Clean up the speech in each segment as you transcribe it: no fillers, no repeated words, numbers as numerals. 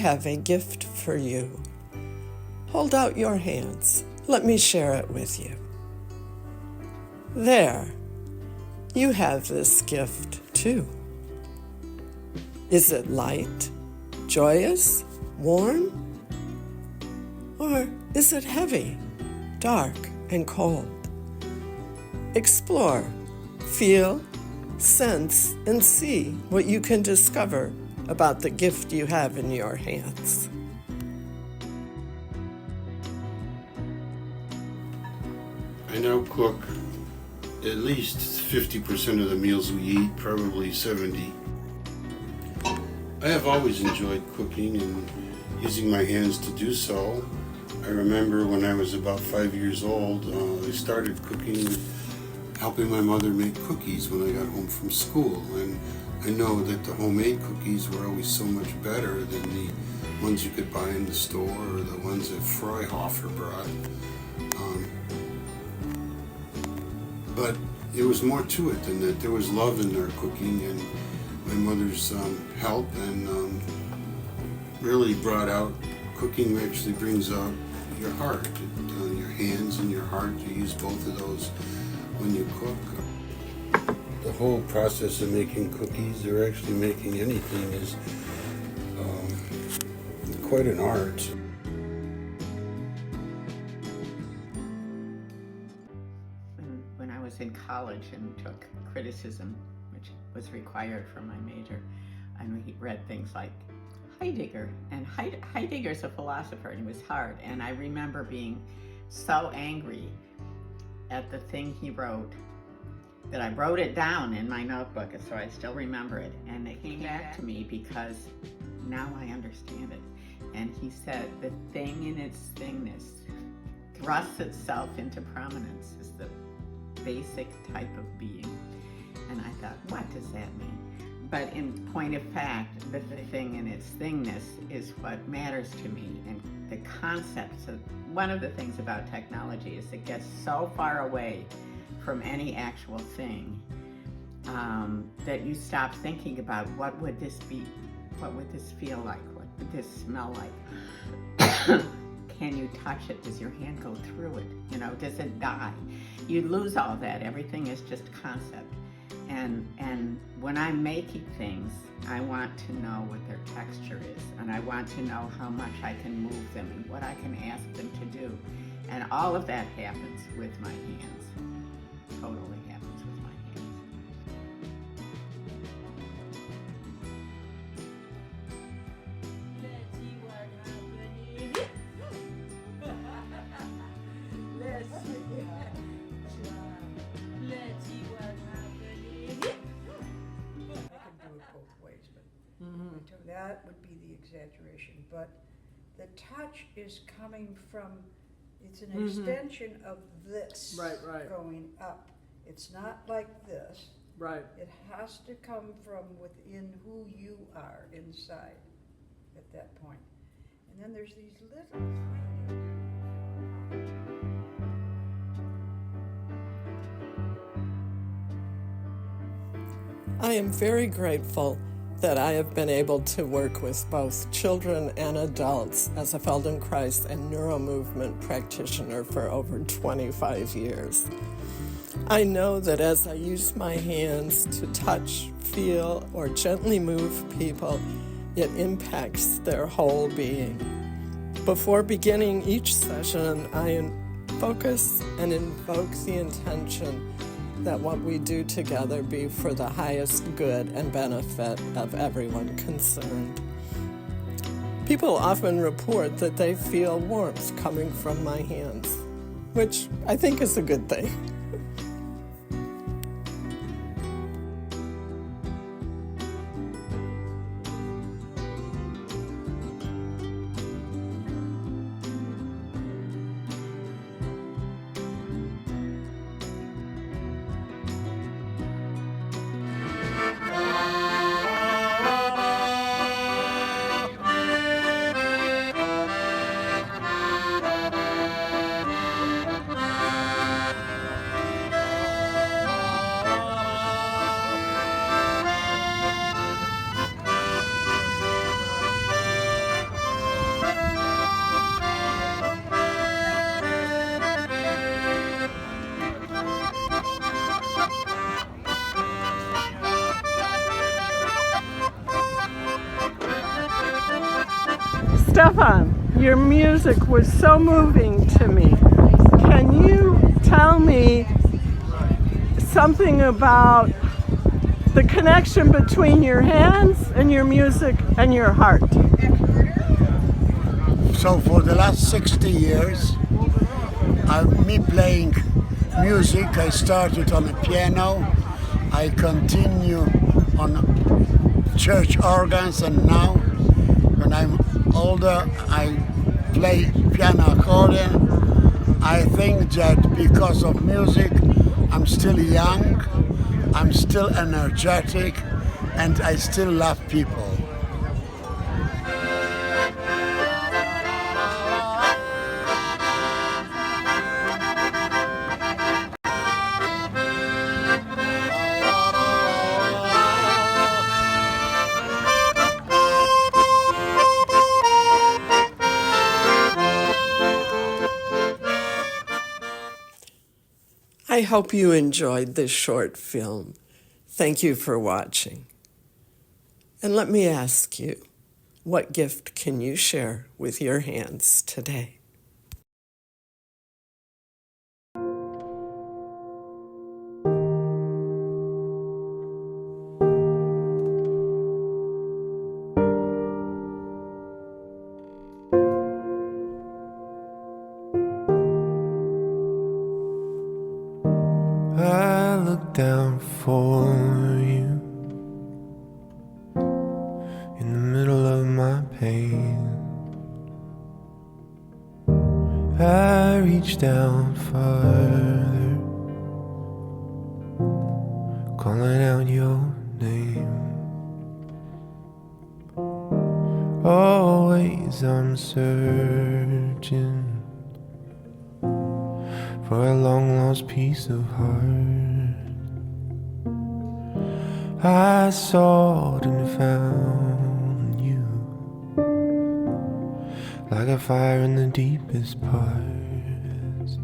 have a gift for you. Hold out your hands. Let me share it with you. There, you have this gift too. Is it light, joyous, warm? Or is it heavy, dark, and cold? Explore, feel, sense, and see what you can discover about the gift you have in your hands. I now cook at least 50% of the meals we eat, probably 70. I have always enjoyed cooking and using my hands to do so. I remember when I was about 5 years old, I started cooking, helping my mother make cookies when I got home from school. And I know that the homemade cookies were always so much better than the ones you could buy in the store or the ones that Freuhofer brought. But there was more to it than that. There was love in their cooking, and my mother's help and really brought out, cooking actually brings out your heart, your hands and your heart. You use both of those when you cook. The whole process of making cookies, or actually making anything, is quite an art. When I was in college and took criticism, which was required for my major, and we read things like Heidegger, and Heidegger's a philosopher, and it was hard, and I remember being so angry at the thing he wrote that I wrote it down in my notebook, so I still remember it, and it came back to me because now I understand it. And he said, the thing in its thingness thrusts itself into prominence is the basic type of being. And I thought, what does that mean? But in point of fact, the thing in its thingness is what matters to me. And the concepts of, one of the things about technology is it gets so far away from any actual thing that you stop thinking about what would this be, what would this feel like, what would this smell like? Can you touch it? Does your hand go through it? You know, does it die? You lose all that. Everything is just concept. And when I'm making things, I want to know what their texture is, and I want to know how much I can move them and what I can ask them to do. And all of that happens with my hands. Totally happens with my hands. Let's see what happening. Let's see what happening. I can do it both ways, but that would be the exaggeration. But the touch is coming from, it's an extension of this Right. going up. It's not like this. Right. It has to come from within who you are inside at that point. And then there's these little I am very grateful that I have been able to work with both children and adults as a Feldenkrais and neuromovement practitioner for over 25 years. I know that as I use my hands to touch, feel, or gently move people, it impacts their whole being. Before beginning each session, I focus and invoke the intention that what we do together be for the highest good and benefit of everyone concerned. People often report that they feel warmth coming from my hands, which I think is a good thing. Stefan, your music was so moving to me. Can you tell me something about the connection between your hands and your music and your heart? So for the last 60 years, me playing music, I started on the piano, I continue on church organs, and now when I'm older, I play piano accordion. I think that because of music, I'm still young, I'm still energetic, and I still love people. I hope you enjoyed this short film. Thank you for watching. And let me ask you, what gift can you share with your hands today? I look down for you in the middle of my pain. I reach down farther, calling out your name. Always I'm searching for a long-lost piece of heart. I sought and found you, like a fire in the deepest parts.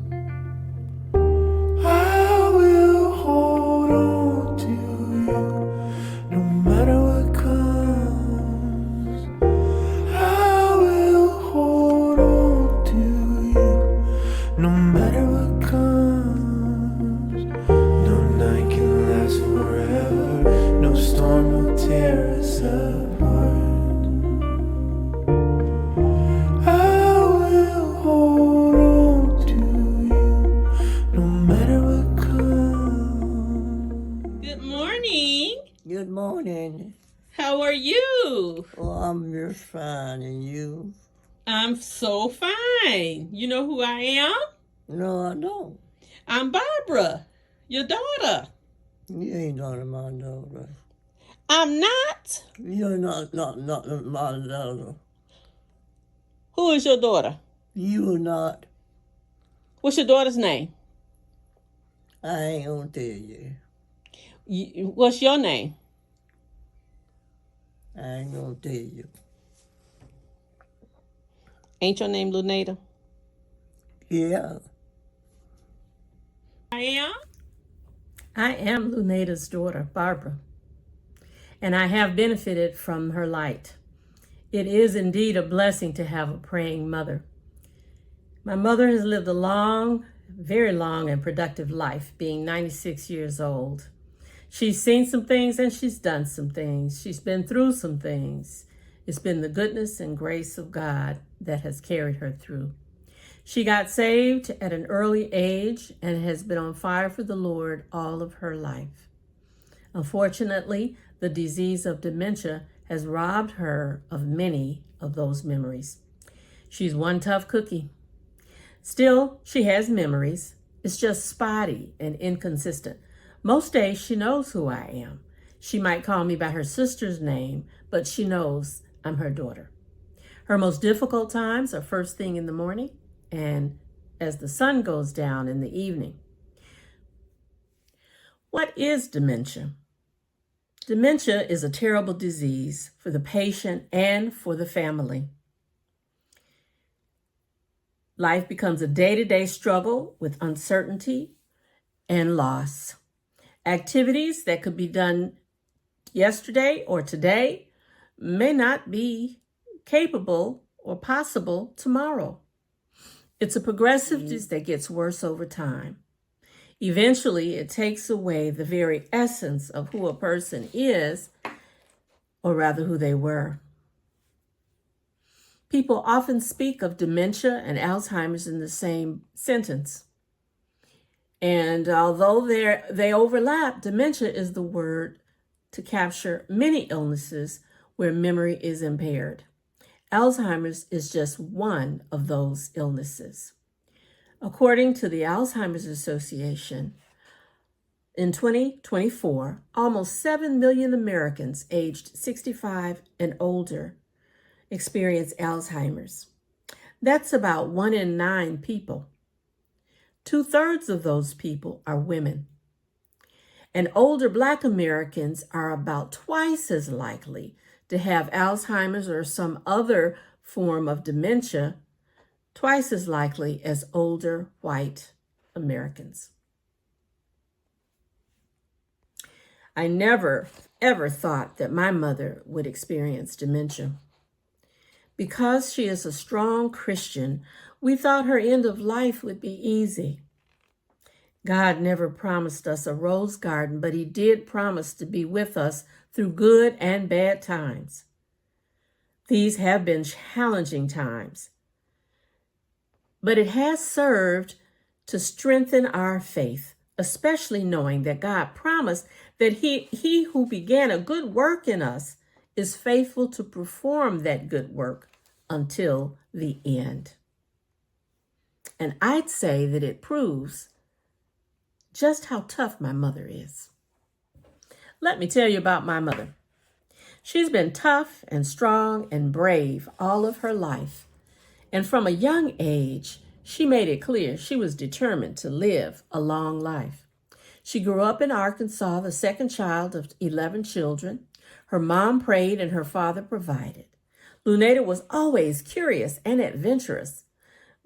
I will hold on to you, no matter what comes. I will hold on to you, no matter what comes. No night can last forever, no storm will tear us apart. I will hold on to you, no matter what comes. Good morning. Good morning. How are you? Oh, I'm just fine, and you? I'm so fine. You know who I am? No, I don't. I'm Barbara, your daughter. You ain't not my daughter. I'm not. You're not my daughter. Who is your daughter? You not. What's your daughter's name? I ain't gonna tell you. What's your name? I ain't gonna tell you. Ain't your name Luneta? Yeah. I am Luneta's daughter, Barbara, and I have benefited from her light. It is indeed a blessing to have a praying mother. My mother has lived a long, very long and productive life, being 96 years old. She's seen some things and she's done some things. She's been through some things. It's been the goodness and grace of God that has carried her through. She got saved at an early age and has been on fire for the Lord all of her life. Unfortunately, the disease of dementia has robbed her of many of those memories. She's one tough cookie. Still, she has memories. It's just spotty and inconsistent. Most days she knows who I am. She might call me by her sister's name, but she knows I'm her daughter. Her most difficult times are first thing in the morning and as the sun goes down in the evening. What is dementia? Dementia is a terrible disease for the patient and for the family. Life becomes a day-to-day struggle with uncertainty and loss. Activities that could be done yesterday or today may not be capable or possible tomorrow. It's a progressive disease that gets worse over time. Eventually, it takes away the very essence of who a person is, or rather who they were. People often speak of dementia and Alzheimer's in the same sentence. And although they overlap, dementia is the word to capture many illnesses where memory is impaired. Alzheimer's is just one of those illnesses. According to the Alzheimer's Association, in 2024, almost 7 million Americans aged 65 and older experience Alzheimer's. That's about 1 in 9 people. 2/3 of those people are women. And older Black Americans are about twice as likely to have Alzheimer's or some other form of dementia, twice as likely as older white Americans. I never, ever thought that my mother would experience dementia. Because she is a strong Christian, we thought her end of life would be easy. God never promised us a rose garden, but he did promise to be with us through good and bad times. These have been challenging times, but it has served to strengthen our faith, especially knowing that God promised that he who began a good work in us is faithful to perform that good work until the end. And I'd say that it proves just how tough my mother is. Let me tell you about my mother. She's been tough and strong and brave all of her life. And from a young age, she made it clear she was determined to live a long life. She grew up in Arkansas, the second child of 11 children. Her mom prayed and her father provided. Luneta was always curious and adventurous.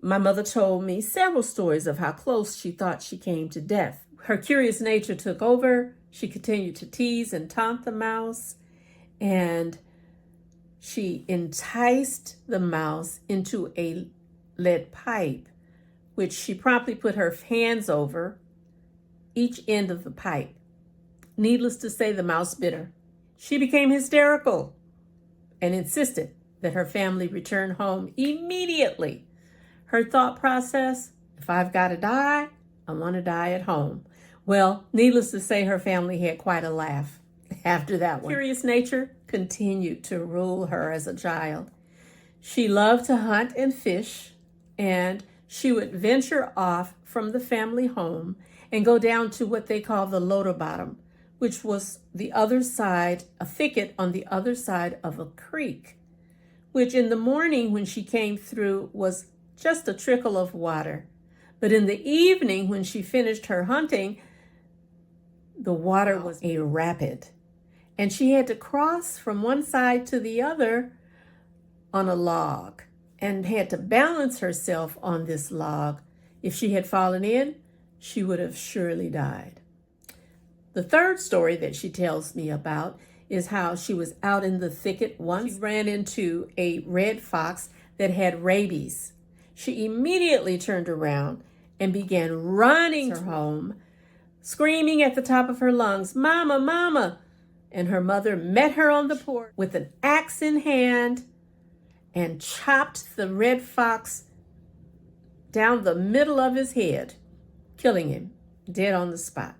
My mother told me several stories of how close she thought she came to death. Her curious nature took over. She continued to tease and taunt the mouse, and she enticed the mouse into a lead pipe, which she promptly put her hands over each end of the pipe. Needless to say, the mouse bit her. She became hysterical and insisted that her family return home immediately. Her thought process, if I've got to die, I want to die at home. Well, needless to say, her family had quite a laugh after that one. Curious nature continued to rule her as a child. She loved to hunt and fish, and she would venture off from the family home and go down to what they call the Loder Bottom, which was the other side, a thicket on the other side of a creek, which in the morning when she came through was just a trickle of water. But in the evening when she finished her hunting, the water was a rapid, and she had to cross from one side to the other on a log and had to balance herself on this log. If she had fallen in, she would have surely died. The third story that she tells me about is how she was out in the thicket once. She ran into a red fox that had rabies. She immediately turned around and began running her home, screaming at the top of her lungs, "Mama, Mama!" And her mother met her on the porch with an axe in hand and chopped the red fox down the middle of his head, killing him dead on the spot.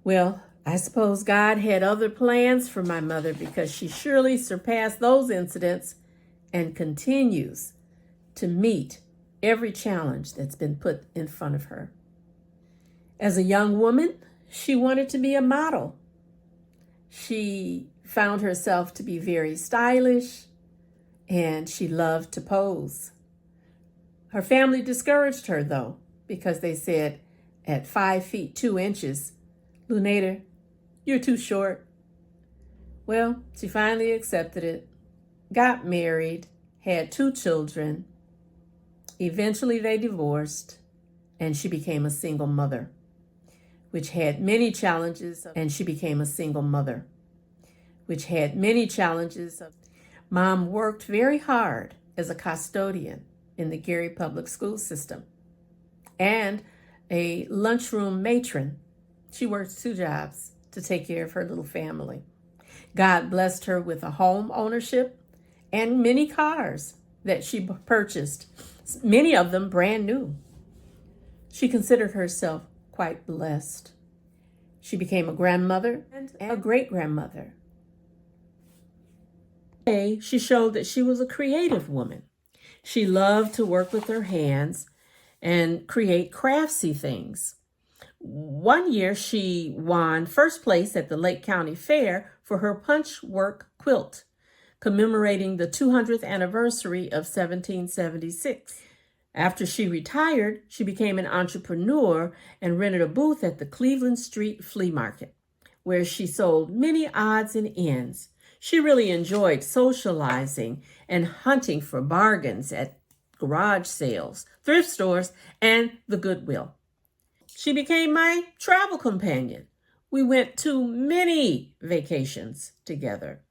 Well, I suppose God had other plans for my mother, because she surely surpassed those incidents and continues to meet every challenge that's been put in front of her. As a young woman, she wanted to be a model. She found herself to be very stylish, and she loved to pose. Her family discouraged her, though, because they said at 5 feet 2 inches, "Luneta, you're too short." Well, she finally accepted it, got married, had 2 children. Eventually they divorced, and she became a single mother, which had many challenges. Mom worked very hard as a custodian in the Gary Public School System and a lunchroom matron. She worked 2 jobs to take care of her little family. God blessed her with a home ownership and many cars that she purchased, many of them brand new. She considered herself quite blessed. She became a grandmother and a great-grandmother. She showed that she was a creative woman. She loved to work with her hands and create craftsy things. One year she won first place at the Lake County Fair for her punch work quilt, commemorating the 200th anniversary of 1776. After she retired, she became an entrepreneur and rented a booth at the Cleveland Street Flea Market, where she sold many odds and ends. She really enjoyed socializing and hunting for bargains at garage sales, thrift stores, and the Goodwill. She became my travel companion. We went to many vacations together.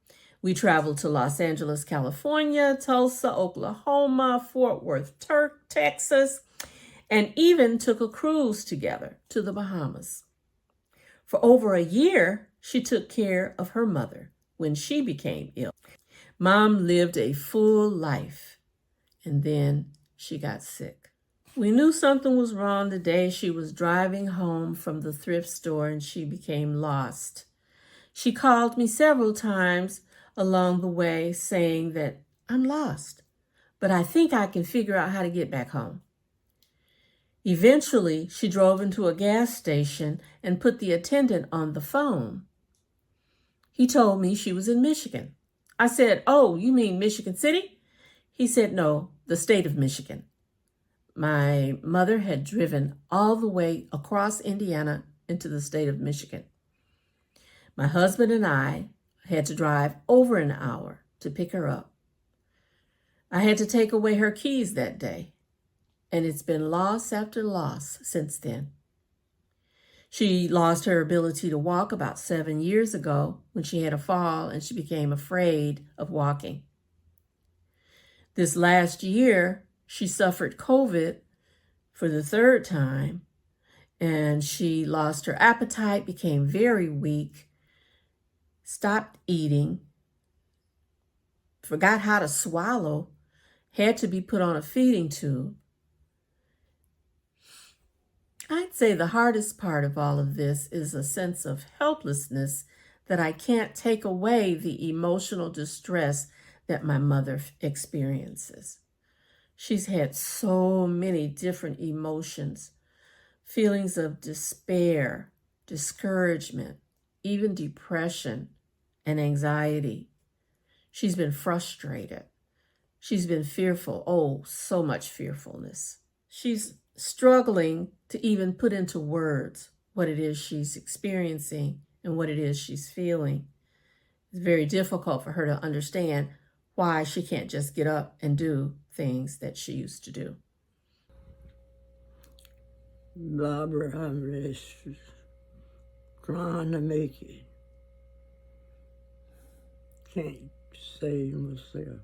We traveled to Los Angeles, California, Tulsa, Oklahoma, Fort Worth, Texas, and even took a cruise together to the Bahamas. For over a year, she took care of her mother when she became ill. Mom lived a full life, and then she got sick. We knew something was wrong the day she was driving home from the thrift store and she became lost. She called me several times along the way saying that I'm lost, but I think I can figure out how to get back home. Eventually, she drove into a gas station and put the attendant on the phone. He told me she was in Michigan. I said, "Oh, you mean Michigan City?" He said, "No, the state of Michigan." My mother had driven all the way across Indiana into the state of Michigan. My husband and I had to drive over an hour to pick her up. I had to take away her keys that day, and it's been loss after loss since then. She lost her ability to walk about 7 years ago when she had a fall and she became afraid of walking. This last year, she suffered COVID for the 3rd time, and she lost her appetite, became very weak, stopped eating, forgot how to swallow, had to be put on a feeding tube. I'd say the hardest part of all of this is a sense of helplessness that I can't take away the emotional distress that my mother experiences. She's had so many different emotions, feelings of despair, discouragement, even depression and anxiety. She's been frustrated. She's been fearful. Oh, so much fearfulness. She's struggling to even put into words what it is she's experiencing and what it is she's feeling. It's very difficult for her to understand why she can't just get up and do things that she used to do. Barbara, I'm restless, trying to make it. Can't save myself.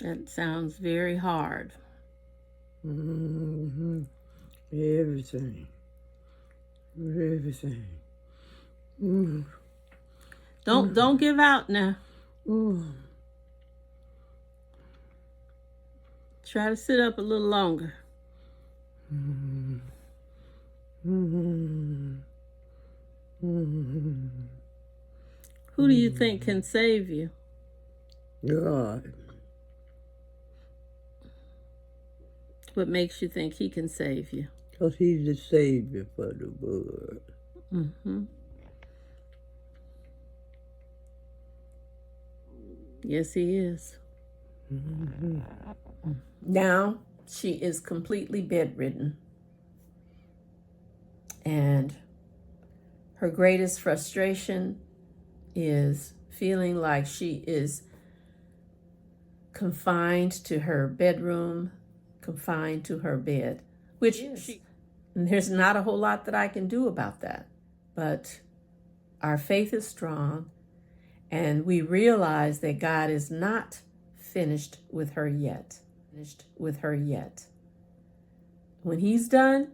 That sounds very hard. Mm-hmm. Everything. Mm. Don't give out now. Mm. Try to sit up a little longer. Mm. Mm. Mm. Who do you think can save you? God. What makes you think he can save you? Because he's the savior for the world. Mm-hmm. Yes, he is. Mm-hmm. Now she is completely bedridden. And her greatest frustration is feeling like she is confined to her bedroom, confined to her bed, which there's not a whole lot that I can do about that. But our faith is strong, And we realize that God is not finished with her yet. When he's done,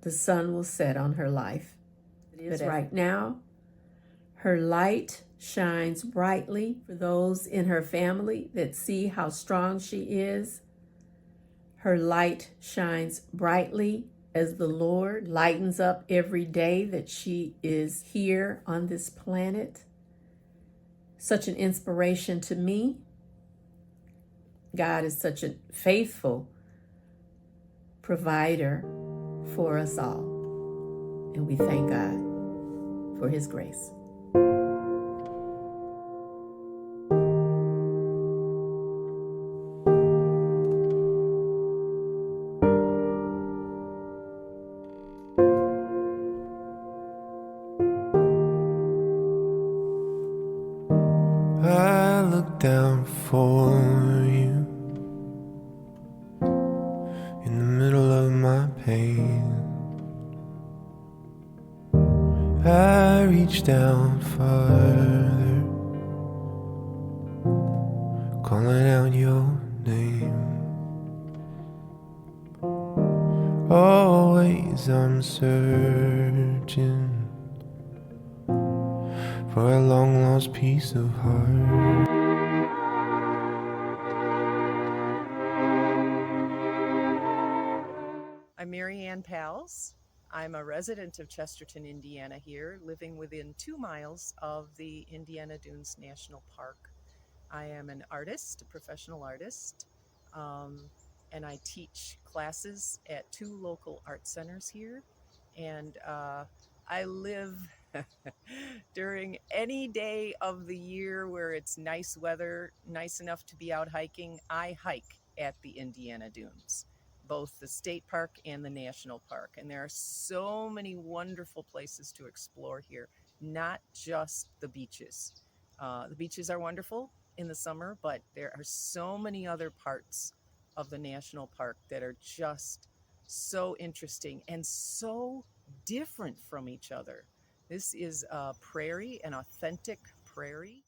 the sun will set on her life. But right now, her light shines brightly for those in her family that see how strong she is. Her light shines brightly as the Lord lightens up every day that she is here on this planet. Such an inspiration to me. God is such a faithful provider for us all. And we thank God for his grace. I look down for you in the middle of my pain. I reach down farther, calling out your name. Always I'm searching for a long lost piece of heart. I'm Mary Ann Pals. I'm a resident of Chesterton, Indiana here, living within 2 miles of the Indiana Dunes National Park. I am an artist, a professional artist, and I teach classes at 2 local art centers here. And I live during any day of the year where it's nice weather, nice enough to be out hiking. I hike at the Indiana Dunes, both the state park and the national park. And there are so many wonderful places to explore here, not just the beaches. The beaches are wonderful in the summer, but there are so many other parts of the national park that are just so interesting and so different from each other. This is a prairie, an authentic prairie.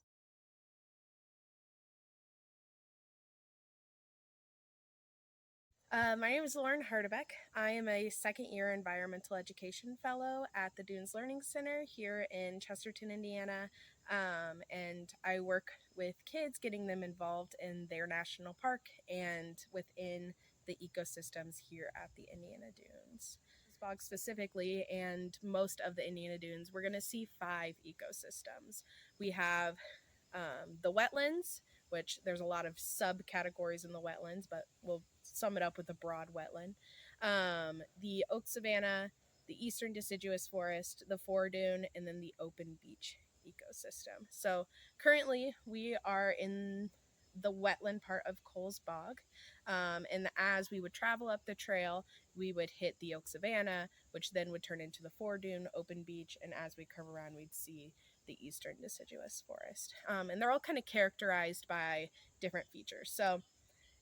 My name is Lauren Hardebeck. I am a second-year environmental education fellow at the Dunes Learning Center here in Chesterton, Indiana, and I work with kids, getting them involved in their national park and within the ecosystems here at the Indiana Dunes. Bog specifically, and most of the Indiana Dunes, we're going to see 5 ecosystems. We have the wetlands, which there's a lot of subcategories in the wetlands, but we'll sum it up with a broad wetland. The oak savanna, the eastern deciduous forest, the foredune, and then the open beach ecosystem. So currently we are in the wetland part of Coles Bog, and as we would travel up the trail, we would hit the oak savanna, which then would turn into the foredune, open beach, and as we curve around, we'd see the eastern deciduous forest. And they're all kind of characterized by different features. So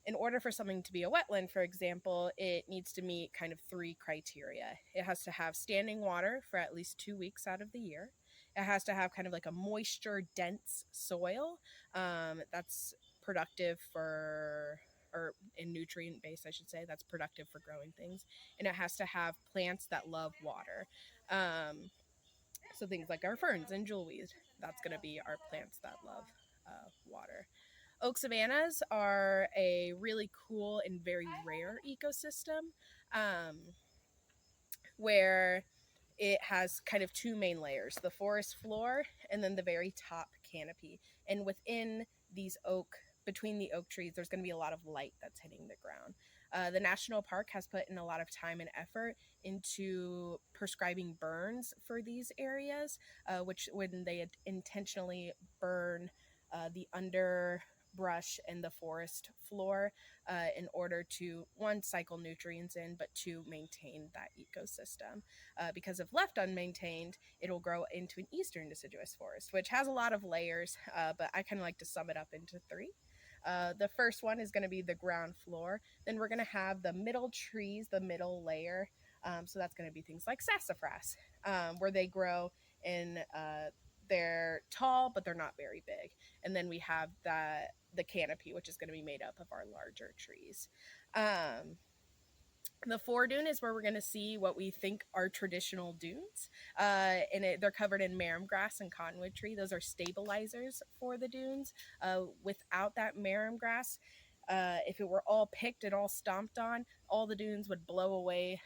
in order for something to be a wetland, for example, it needs to meet kind of 3 criteria. It has to have standing water for at least 2 weeks out of the year. It has to have kind of like a moisture dense soil that's productive for, or in nutrient base, I should say, that's productive for growing things. And it has to have plants that love water. So things like our ferns and jewelweed, that's going to be our plants that love water. Oak savannas are a really cool and very rare ecosystem where it has kind of 2 main layers, the forest floor and then the very top canopy. And within these between the oak trees, there's going to be a lot of light that's hitting the ground. The national park has put in a lot of time and effort into prescribing burns for these areas, which when they intentionally burn the underbrush and the forest floor in order to, 1, cycle nutrients in, but 2, maintain that ecosystem. Because if left unmaintained, it'll grow into an eastern deciduous forest, which has a lot of layers, but I kind of like to sum it up into 3. The first one is going to be the ground floor. Then we're going to have the middle trees, the middle layer. So that's going to be things like sassafras, where they grow in they're tall, but they're not very big. And then we have the canopy, which is going to be made up of our larger trees. The foredune is where we're going to see what we think are traditional dunes. They're covered in marram grass and cottonwood tree. Those are stabilizers for the dunes. Without that marram grass, if it were all picked and all stomped on, all the dunes would blow away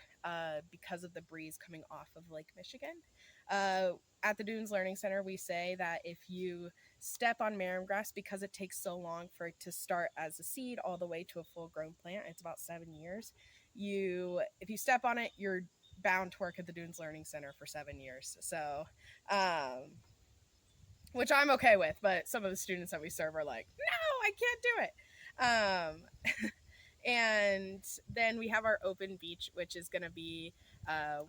because of the breeze coming off of Lake Michigan. At the Dunes Learning Center, we say that if you step on marram grass, because it takes so long for it to start as a seed all the way to a full-grown plant, it's about 7 years. If you step on it, you're bound to work at the Dunes Learning Center for 7 years. So, which I'm okay with, but some of the students that we serve are like, no, I can't do it. And then we have our open beach, which is going to be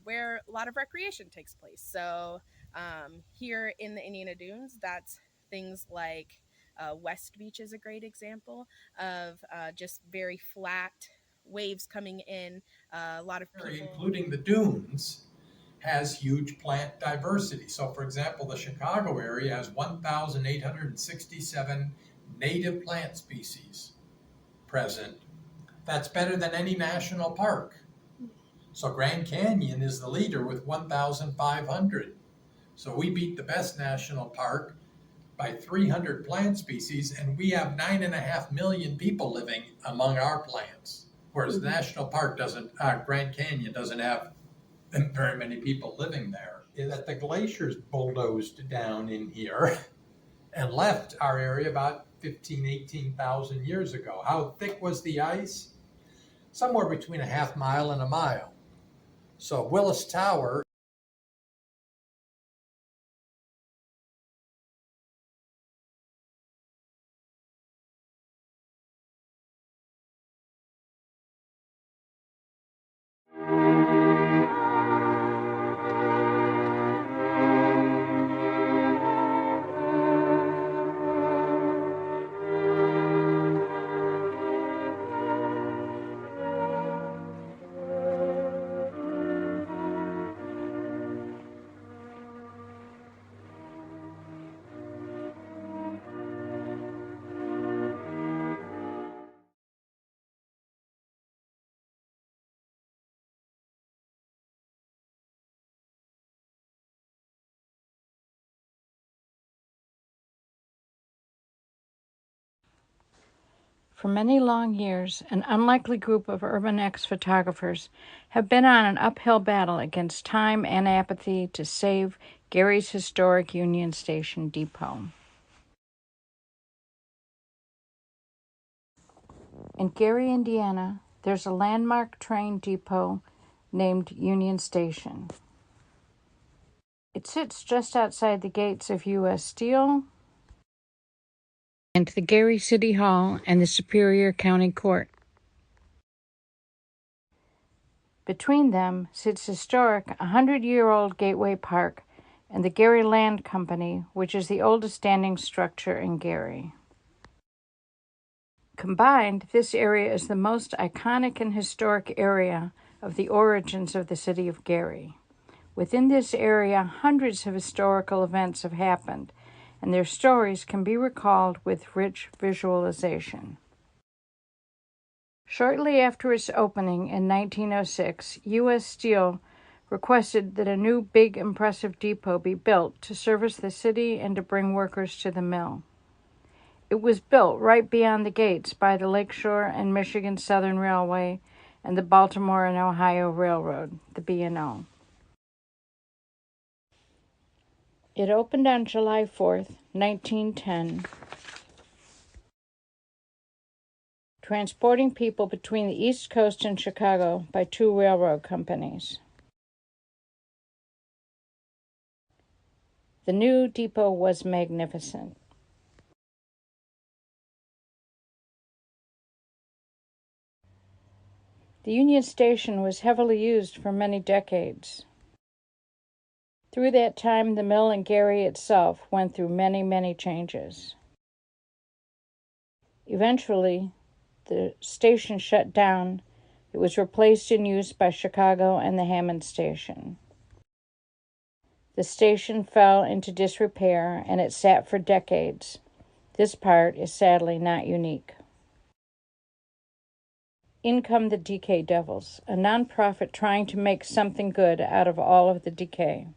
where a lot of recreation takes place. So here in the Indiana Dunes, that's things like West Beach is a great example of just very flat waves coming in. A lot of people, including the dunes, has huge plant diversity. So, for example, the Chicago area has 1,867 native plant species present. That's better than any national park. So Grand Canyon is the leader with 1,500. So we beat the best national park by 300 plant species, and we have 9.5 million people living among our plants. Whereas the national park Grand Canyon doesn't have very many people living there. That the glaciers bulldozed down in here and left our area about 18,000 years ago. How thick was the ice? Somewhere between a half mile and a mile. So Willis Tower. For many long years, an unlikely group of Urban X photographers have been on an uphill battle against time and apathy to save Gary's historic Union Station depot. In Gary, Indiana, there's a landmark train depot named Union Station. It sits just outside the gates of U.S. Steel and the Gary City Hall and the Superior County Court. Between them sits historic 100-year-old Gateway Park and the Gary Land Company, which is the oldest standing structure in Gary. Combined, this area is the most iconic and historic area of the origins of the city of Gary. Within this area, hundreds of historical events have happened, and their stories can be recalled with rich visualization. Shortly after its opening in 1906, U.S. Steel requested that a new big impressive depot be built to service the city and to bring workers to the mill. It was built right beyond the gates by the Lakeshore and Michigan Southern Railway and the Baltimore and Ohio Railroad, the B&O. It opened on July 4th, 1910, transporting people between the East Coast and Chicago by 2 railroad companies. The new depot was magnificent. The Union Station was heavily used for many decades. Through that time, the mill in Gary itself went through many, many changes. Eventually, the station shut down. It was replaced in use by Chicago and the Hammond Station. The station fell into disrepair and it sat for decades. This part is sadly not unique. In come the Decay Devils, a nonprofit trying to make something good out of all of the decay.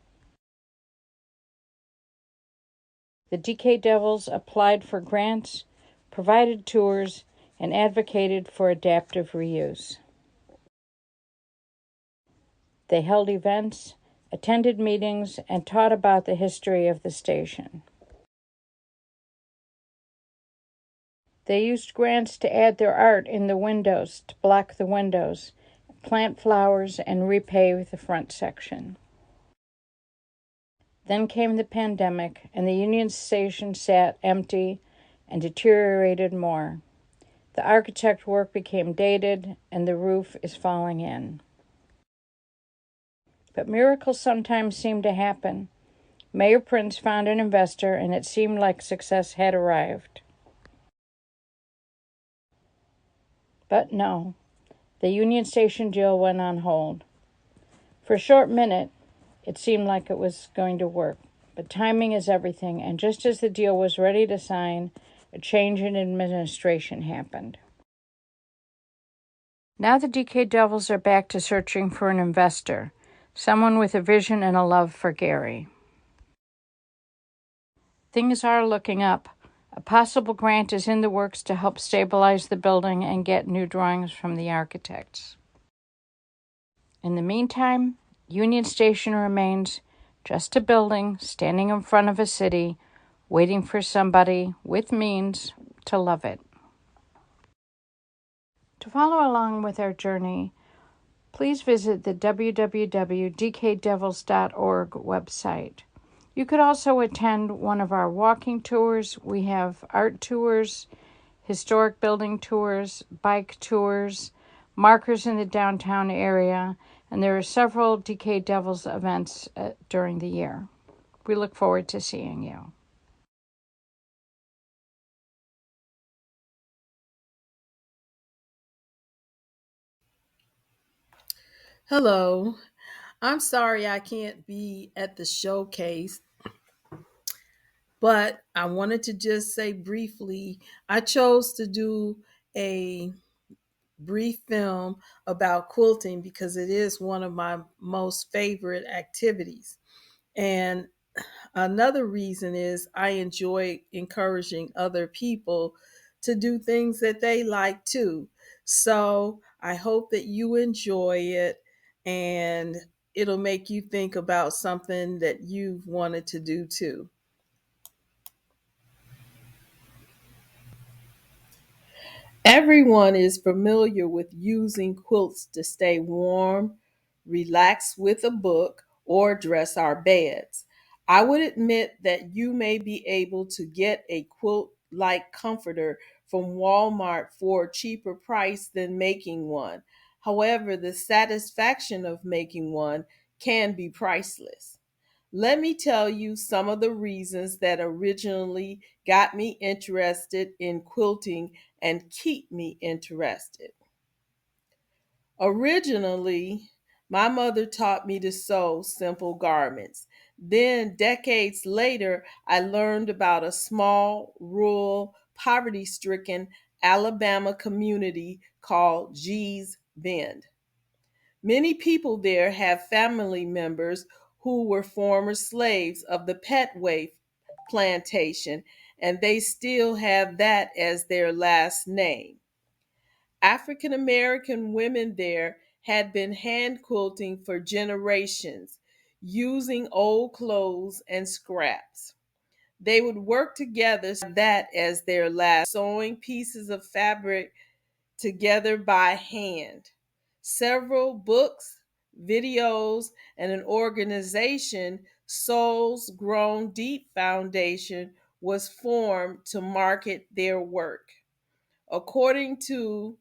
The Decay Devils applied for grants, provided tours, and advocated for adaptive reuse. They held events, attended meetings, and taught about the history of the station. They used grants to add their art in the windows, to block the windows, plant flowers, and repave the front section. Then came the pandemic, and the Union Station sat empty and deteriorated more. The architect work became dated, and the roof is falling in. But miracles sometimes seem to happen. Mayor Prince found an investor, and it seemed like success had arrived. But no, the Union Station deal went on hold. For a short minute, it seemed like it was going to work. But timing is everything, and just as the deal was ready to sign, a change in administration happened. Now the DK Devils are back to searching for an investor, someone with a vision and a love for Gary. Things are looking up. A possible grant is in the works to help stabilize the building and get new drawings from the architects. In the meantime, Union Station remains just a building standing in front of a city, waiting for somebody with means to love it. To follow along with our journey, please visit the www.dkdevils.org website. You could also attend one of our walking tours. We have art tours, historic building tours, bike tours, markers in the downtown area, and there are several DK Devils events during the year. We look forward to seeing you. Hello. I'm sorry I can't be at the showcase, but I wanted to just say briefly, I chose to do a brief film about quilting because it is one of my most favorite activities. And another reason is I enjoy encouraging other people to do things that they like too. So I hope that you enjoy it and it'll make you think about something that you've wanted to do too. Everyone is familiar with using quilts to stay warm, relax with a book, or dress our beds. I would admit that you may be able to get a quilt like comforter from Walmart for a cheaper price than making one. However, the satisfaction of making one can be priceless. Let me tell you some of the reasons that originally got me interested in quilting and keep me interested. Originally, my mother taught me to sew simple garments. Then, decades later, I learned about a small, rural, poverty stricken Alabama community called G's Bend. Many people there have family members who were former slaves of the Petway plantation, and they still have that as their last name. African American women there had been hand quilting for generations, using old clothes and scraps. They would work together that as their last sewing pieces of fabric together by hand. Several books, videos, and an organization, Souls Grown Deep Foundation, was formed to market their work. According to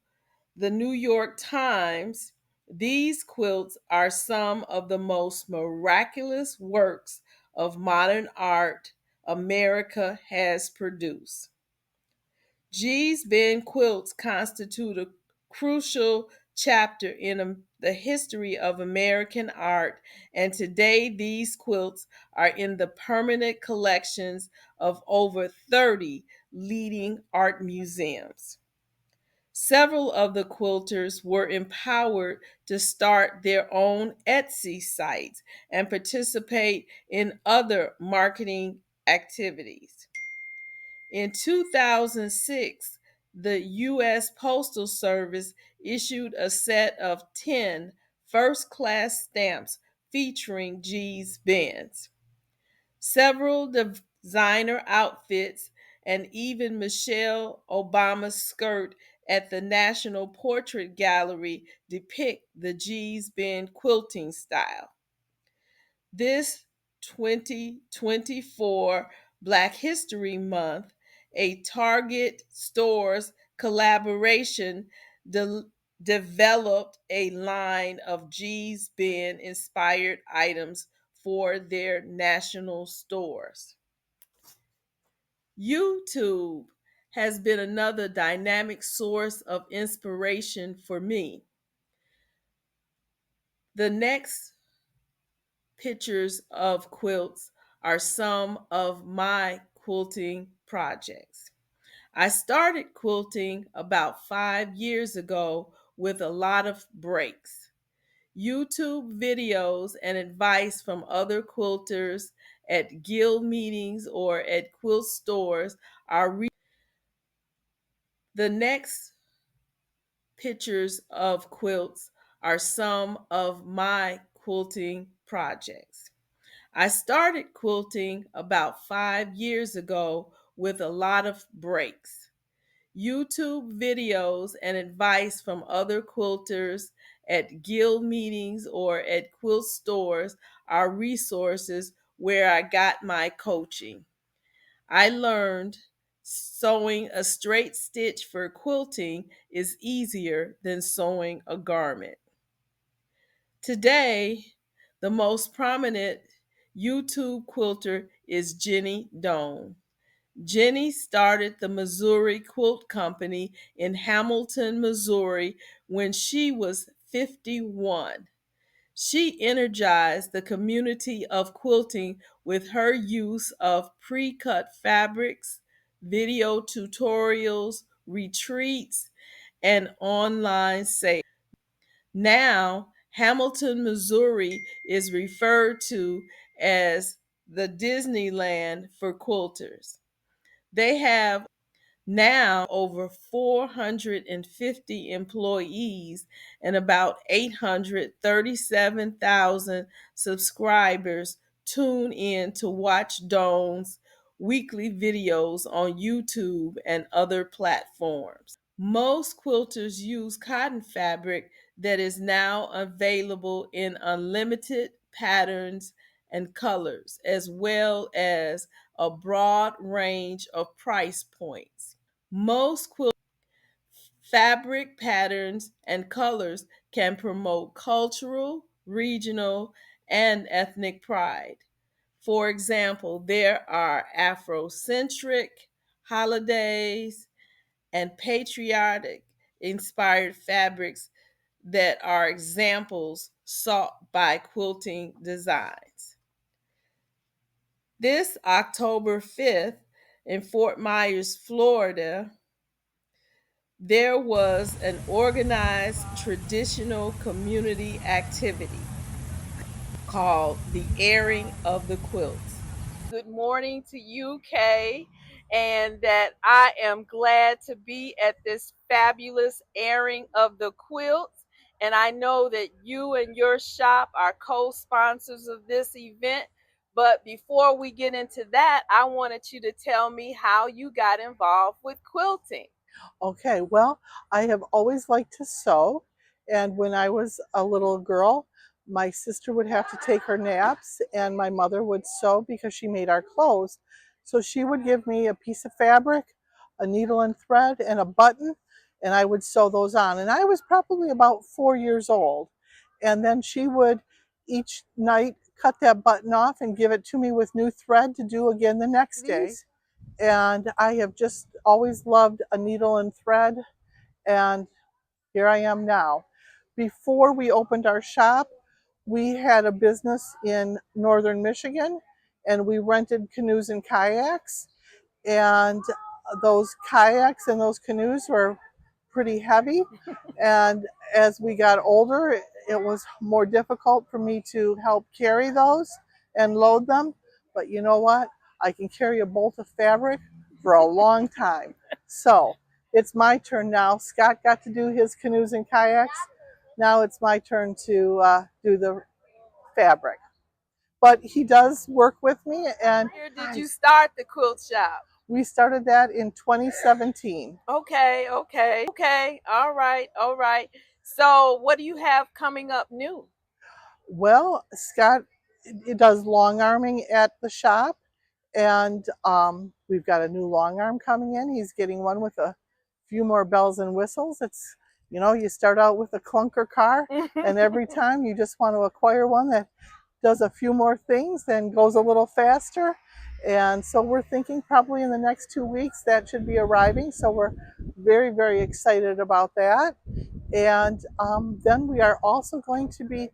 the New York Times, these quilts are some of the most miraculous works of modern art America has produced. G's Bend quilts constitute a crucial chapter in the history of American art, and today these quilts are in the permanent collections of over 30 leading art museums. Several of the quilters were empowered to start their own Etsy sites and participate in other marketing activities. In 2006, the U.S. Postal Service issued a set of 10 first class stamps featuring G's Benz. Several designer outfits and even Michelle Obama's skirt at the National Portrait Gallery depict the G's Ben quilting style. This 2024 Black History Month, a Target Stores collaboration developed a line of G's Ben inspired items for their national stores. YouTube has been another dynamic source of inspiration for me. The next pictures of quilts are some of my quilting projects. I started quilting about 5 years ago with a lot of breaks. YouTube videos and advice from other quilters at guild meetings or at quilt stores are the next pictures of quilts are some of my quilting projects. I started quilting about 5 years ago with a lot of breaks. YouTube videos and advice from other quilters at guild meetings or at quilt stores are resources where I got my coaching. I learned sewing a straight stitch for quilting is easier than sewing a garment. Today, the most prominent YouTube quilter is Jenny Doan. Jenny started the Missouri Quilt Company in Hamilton, Missouri when she was 51. She energized the community of quilting with her use of pre-cut fabrics, video tutorials, retreats, and online sales. Now, Hamilton, Missouri is referred to as the Disneyland for quilters. They have now over 450 employees and about 837,000 subscribers tune in to watch Dawn's weekly videos on YouTube and other platforms. Most quilters use cotton fabric that is now available in unlimited patterns and colors, as well as a broad range of price points. Most quilt fabric patterns and colors can promote cultural, regional, and ethnic pride. For example, there are Afrocentric, holidays, and patriotic inspired fabrics that are examples sought by quilting designs. This October 5th in Fort Myers, Florida, there was an organized traditional community activity called the airing of the quilts. Good morning to you, Kay, and that I am glad to be at this fabulous airing of the quilts. And I know that you and your shop are co-sponsors of this event. But before we get into that, I wanted you to tell me how you got involved with quilting. Okay, well, I have always liked to sew. And when I was a little girl, my sister would have to take her naps, and my mother would sew because she made our clothes. So she would give me a piece of fabric, a needle and thread, and a button, and I would sew those on. And I was probably about 4 years old. And then she would each night cut that button off and give it to me with new thread to do again the next day. And I have just always loved a needle and thread, and here I am now. Before we opened our shop, we had a business in northern Michigan, and we rented canoes and kayaks. And those kayaks and those canoes were pretty heavy. And as we got older, it was more difficult for me to help carry those and load them. But you know what? I can carry a bolt of fabric for a long time. So it's my turn now. Scott got to do his canoes and kayaks. Now it's my turn to do the fabric. But he does work with me. And Where did you start the quilt shop? we started that in 2017. Okay, okay, okay. All right, all right. So what do you have coming up new? Well, Scott it does long arming at the shop, and we've got a new long arm coming in. He's getting one with a few more bells and whistles. It's, you know, you start out with a clunker car, and every time you just want to acquire one that does a few more things and goes a little faster. And so we're thinking probably in the next 2 weeks that should be arriving. So we're very, very excited about that. And then we are also going to be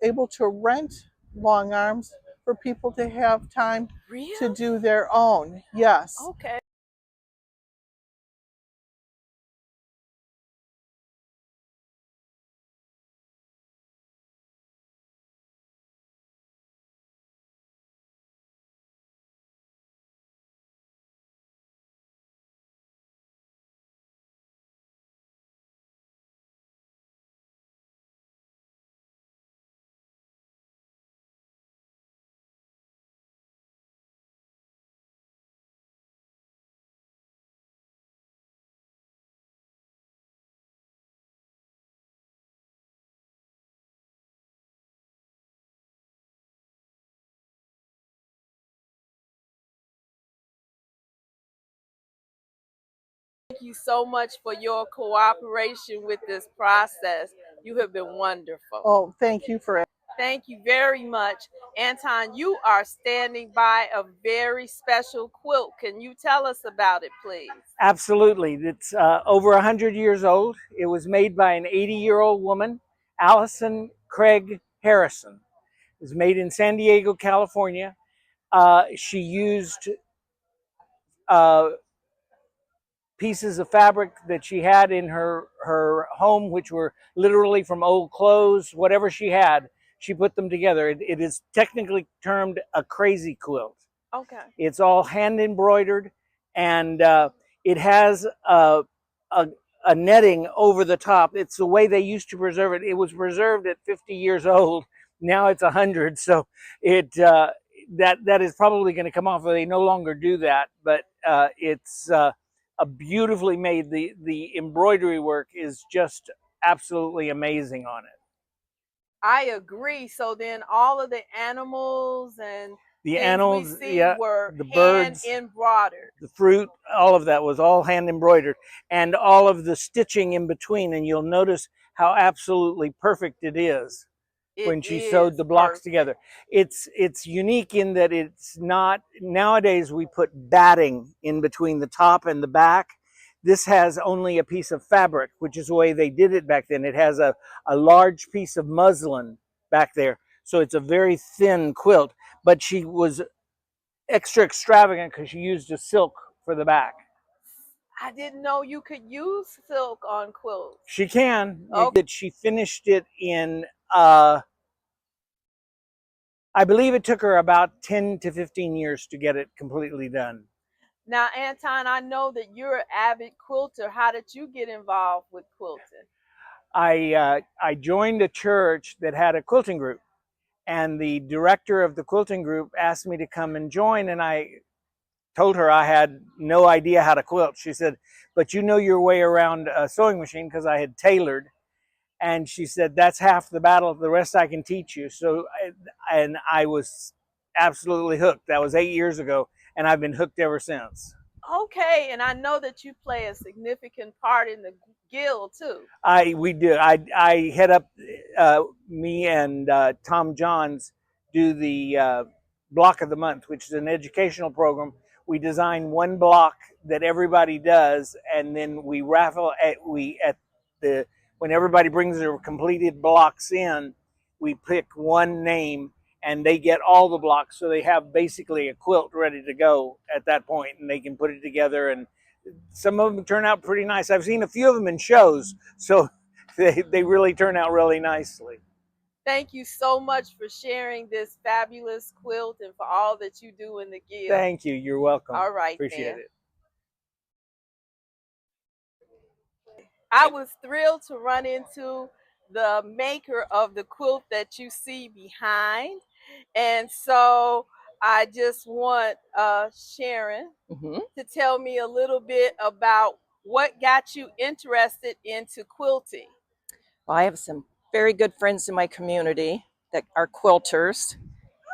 able to rent long arms for people to have time to do their own. Yes. Okay. Thank you so much for your cooperation with this process. You have been wonderful. Oh, thank you for it. Thank you very much. Anton, you are standing by a very special quilt. Can you tell us about it, please? Absolutely. It's over 100 years old. It was made by an 80-year-old woman, Allison Craig Harrison. It was made in San Diego, California. She used pieces of fabric that she had in her home, which were literally from old clothes, whatever she had, she put them together. It is technically termed a crazy quilt. Okay. It's all hand embroidered, and it has a netting over the top. It's the way they used to preserve it. It was preserved at 50 years old. Now it's 100, so it that is probably going to come off. They no longer do that, but it's a beautifully made. The embroidery work is just absolutely amazing on it. I agree. So then all of the animals and The things animals, we see yeah, were the hand birds, embroidered. the fruit, all of that was all hand embroidered, and all of the stitching in between. And you'll notice how absolutely perfect it is when she sewed the blocks together. It's unique in that it's not, nowadays we put batting in between the top and the back. This has only a piece of fabric, which is the way they did it back then. It has a large piece of muslin back there. So it's a very thin quilt, but she was extra extravagant because she used a silk for the back. I didn't know you could use silk on quilts. She can. Okay. She finished it in, I believe it took her about 10 to 15 years to get it completely done. Now, Anton, I know that you're an avid quilter. How did you get involved with quilting? I joined a church that had a quilting group, and the director of the quilting group asked me to come and join, and I told her I had no idea how to quilt. She said, but you know your way around a sewing machine, because I had tailored. And she said, that's half the battle. The rest I can teach you. So, and I was absolutely hooked. That was 8 years ago, and I've been hooked ever since. Okay, and I know that you play a significant part in the guild too. We do. I head up, me and Tom Johns do the block of the month, which is an educational program. We design one block that everybody does, and then we raffle at the when everybody brings their completed blocks in, we pick one name and they get all the blocks. So they have basically a quilt ready to go at that point, and they can put it together. And some of them turn out pretty nice. I've seen a few of them in shows, so they really turn out really nicely. Thank you so much for sharing this fabulous quilt and for all that you do in the Guild. Thank you. You're welcome. All right, Appreciate then. it. I was thrilled to run into the maker of the quilt that you see behind. And so I just want Sharon to tell me a little bit about what got you interested into quilting. Well, I have some very good friends in my community that are quilters,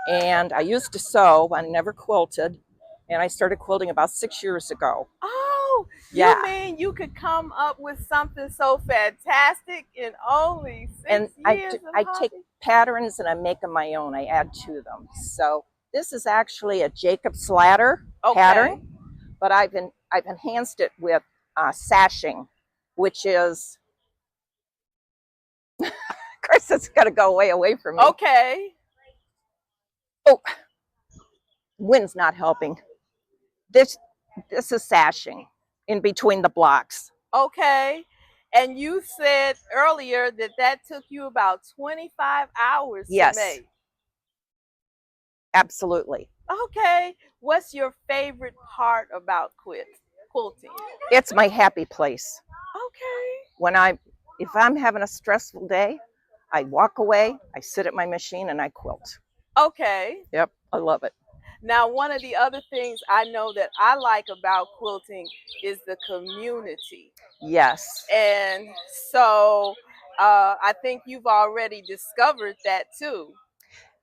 and I used to sew. I never quilted, and I started quilting about 6 years ago. Oh, yeah. You mean you could come up with something so fantastic in only 6 years of I hobby? take patterns and I make them my own. I add to them. So this is actually a Jacob's ladder pattern, but I've enhanced it with sashing, which is, of course, it's got to go away from me. Okay. Oh, wind's not helping. This is sashing in between the blocks. Okay. And you said earlier that that took you about 25 hours Yes. to make. Absolutely. Okay. What's your favorite part about quilting? It's my happy place. Okay. If I'm having a stressful day, I walk away, I sit at my machine, and I quilt. Okay. Yep, I love it. Now, one of the other things I know that I like about quilting is the community. Yes. And so I think you've already discovered that too.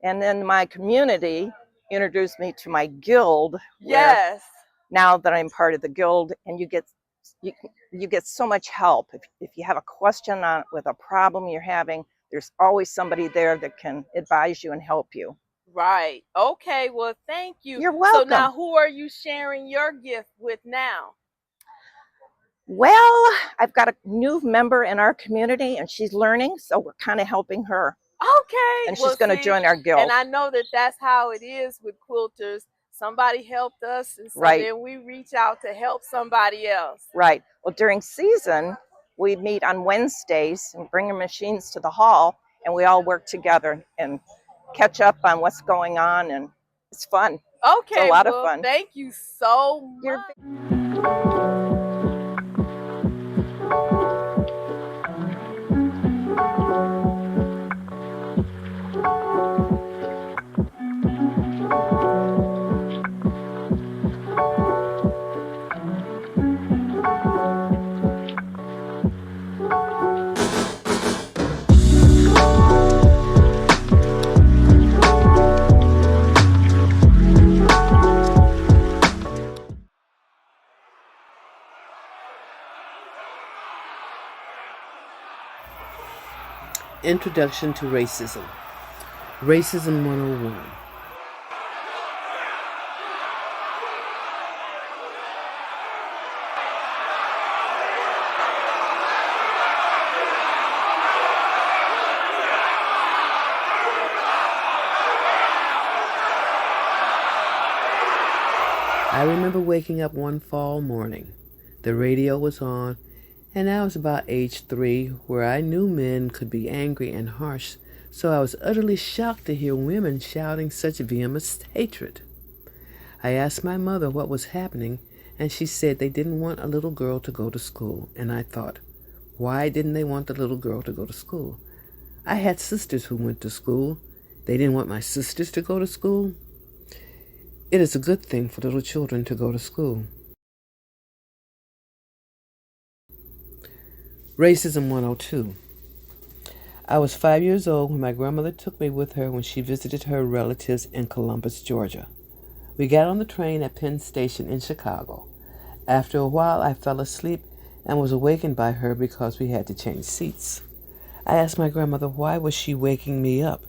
And then my community introduced me to my guild. Yes. Now that I'm part of the guild, and you get so much help. If you have a question with a problem you're having, there's always somebody there that can advise you and help you. Right. Okay. Well, thank you. You're welcome. So now, who are you sharing your gift with now? Well, I've got a new member in our community, and she's learning, so we're kind of helping her. Okay. And she's going to join our guild. And I know that that's how it is with quilters. Somebody helped us, and so then we reach out to help somebody else. Right. Well, during season, we meet on Wednesdays and bring our machines to the hall, and we all work together and catch up on what's going on, and it's fun. Okay. It's a lot of fun. Thank you so much. Introduction to Racism. Racism 101. I remember waking up one fall morning. The radio was on, and I was about age 3, where I knew men could be angry and harsh, so I was utterly shocked to hear women shouting such vehement hatred. I asked my mother what was happening, and she said they didn't want a little girl to go to school, and I thought, why didn't they want the little girl to go to school? I had sisters who went to school. They didn't want my sisters to go to school. It is a good thing for little children to go to school. Racism 102. I was 5 years old when my grandmother took me with her when she visited her relatives in Columbus, Georgia. We got on the train at Penn Station in Chicago. After a while, I fell asleep and was awakened by her because we had to change seats. I asked my grandmother why was she waking me up.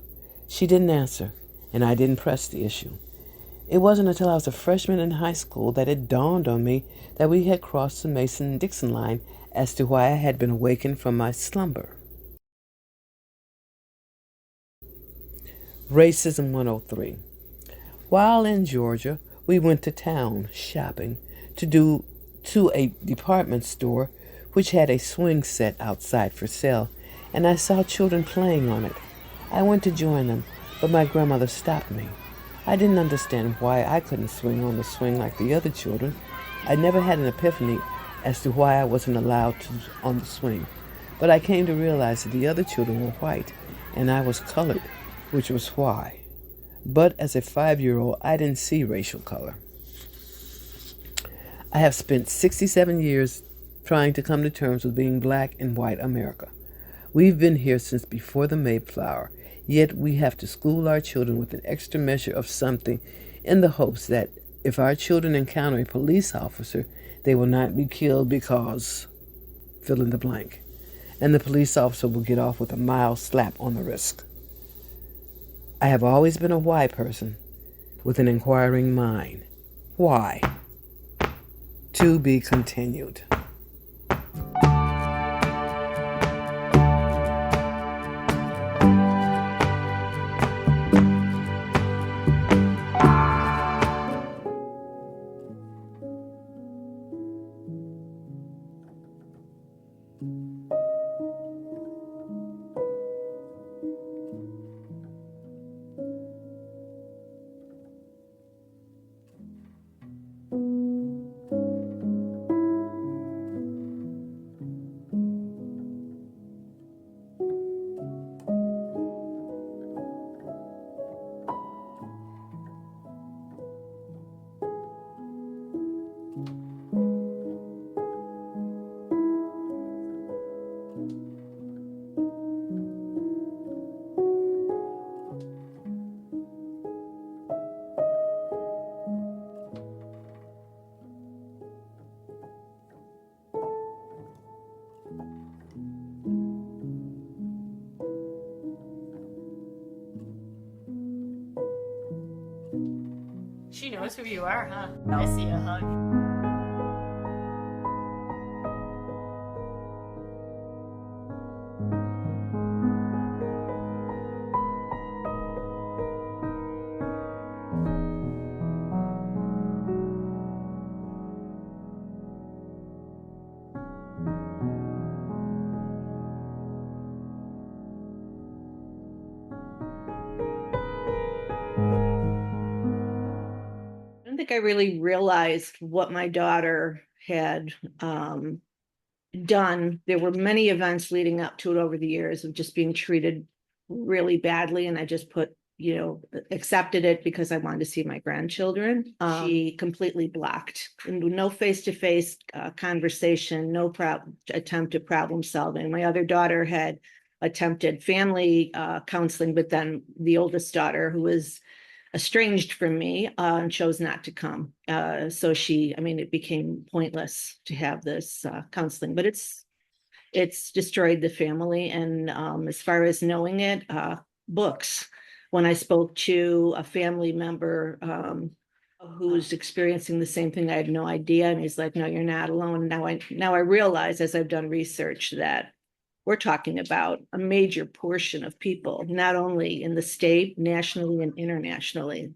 She didn't answer, and I didn't press the issue. It wasn't until I was a freshman in high school that it dawned on me that we had crossed the Mason-Dixon line as to why I had been awakened from my slumber. Racism 103. While in Georgia, we went to town shopping to a department store which had a swing set outside for sale, and I saw children playing on it. I went to join them, but my grandmother stopped me. I didn't understand why I couldn't swing on the swing like the other children. I never had an epiphany as to why I wasn't allowed to on the swing, but I came to realize that the other children were white, and I was colored, which was why. But as a 5-year-old, I didn't see racial color. I have spent 67 years trying to come to terms with being black in white America. We've been here since before the Mayflower, yet we have to school our children with an extra measure of something in the hopes that if our children encounter a police officer, they will not be killed because fill in the blank, and the police officer will get off with a mild slap on the wrist. I have always been a why person with an inquiring mind. Why? To be continued. She knows who you are, huh? I see a hug. I don't think I really realized what my daughter had done. There were many events leading up to it over the years of just being treated really badly. And I just accepted it because I wanted to see my grandchildren. She completely blocked, and no face-to-face conversation, no attempt at problem solving. My other daughter had attempted family counseling, but then the oldest daughter, who was estranged from me, and chose not to come. So it became pointless to have this counseling, but it's destroyed the family. And as far as knowing it, books. When I spoke to a family member who's experiencing the same thing, I had no idea. And he's like, no, you're not alone. Now I realize, as I've done research, that we're talking about a major portion of people, not only in the state, nationally and internationally.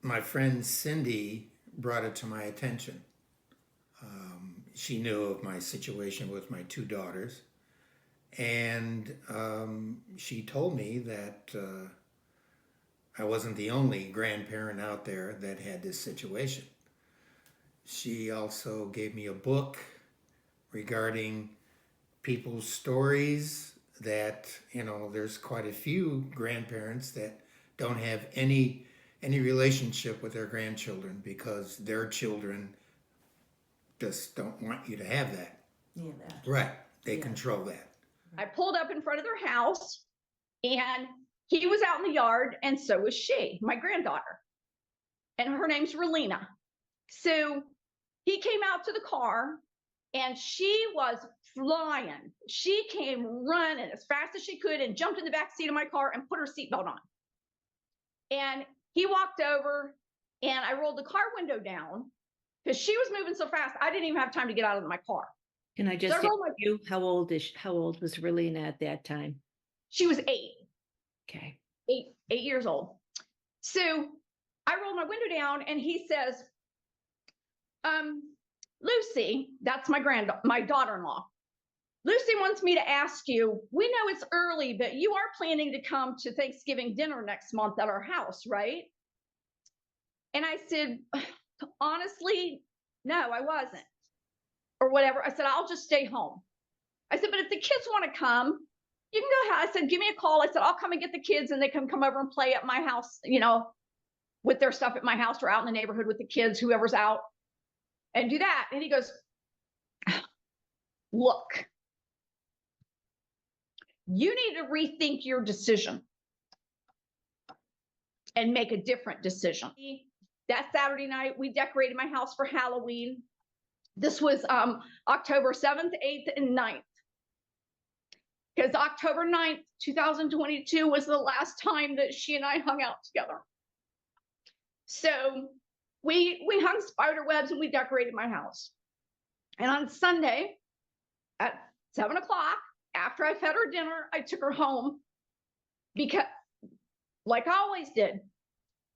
My friend Cindy brought it to my attention. She knew of my situation with my two daughters, and she told me that I wasn't the only grandparent out there that had this situation. She also gave me a book regarding people's stories that, there's quite a few grandparents that don't have any relationship with their grandchildren because their children just don't want you to have that. Yeah. Right. They control that. I pulled up in front of their house, and he was out in the yard, and so was she, my granddaughter. And her name's Relina. So he came out to the car, and she was flying. She came running as fast as she could and jumped in the back seat of my car and put her seatbelt on. And he walked over, and I rolled the car window down because she was moving so fast, I didn't even have time to get out of my car. Can I just ask you, how old was Relina at that time? She was 8. Okay. 8 years old. So I rolled my window down and he says, Lucy, that's my daughter-in-law. Lucy wants me to ask you, we know it's early, but you are planning to come to Thanksgiving dinner next month at our house, right? And I said, honestly, no, I wasn't. Or whatever. I said, I'll just stay home. I said, but if the kids want to come, you can go ahead. I said, give me a call. I said, I'll come and get the kids and they can come over and play at my house, you know, with their stuff at my house or out in the neighborhood with the kids, whoever's out, and do that. And he goes, look, you need to rethink your decision and make a different decision. That Saturday night, we decorated my house for Halloween. This was October 7th, 8th, and 9th. Because October 9th, 2022 was the last time that she and I hung out together. So we hung spider webs and we decorated my house. And on Sunday at 7 o'clock, after I fed her dinner, I took her home because, like I always did.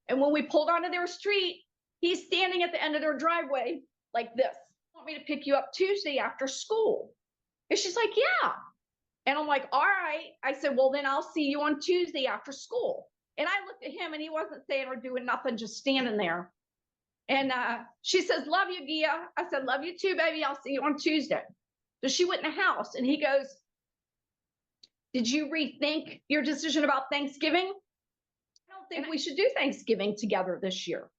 And when we pulled onto their street, he's standing at the end of their driveway like this. Want me to pick you up Tuesday after school? And she's like, yeah. And I'm like, all right. I said, well, then I'll see you on Tuesday after school. And I looked at him and he wasn't saying or doing nothing, just standing there. And she says, love you, Gia. I said, love you too, baby. I'll see you on Tuesday. So she went in the house and he goes, did you rethink your decision about Thanksgiving? I don't think we should do Thanksgiving together this year.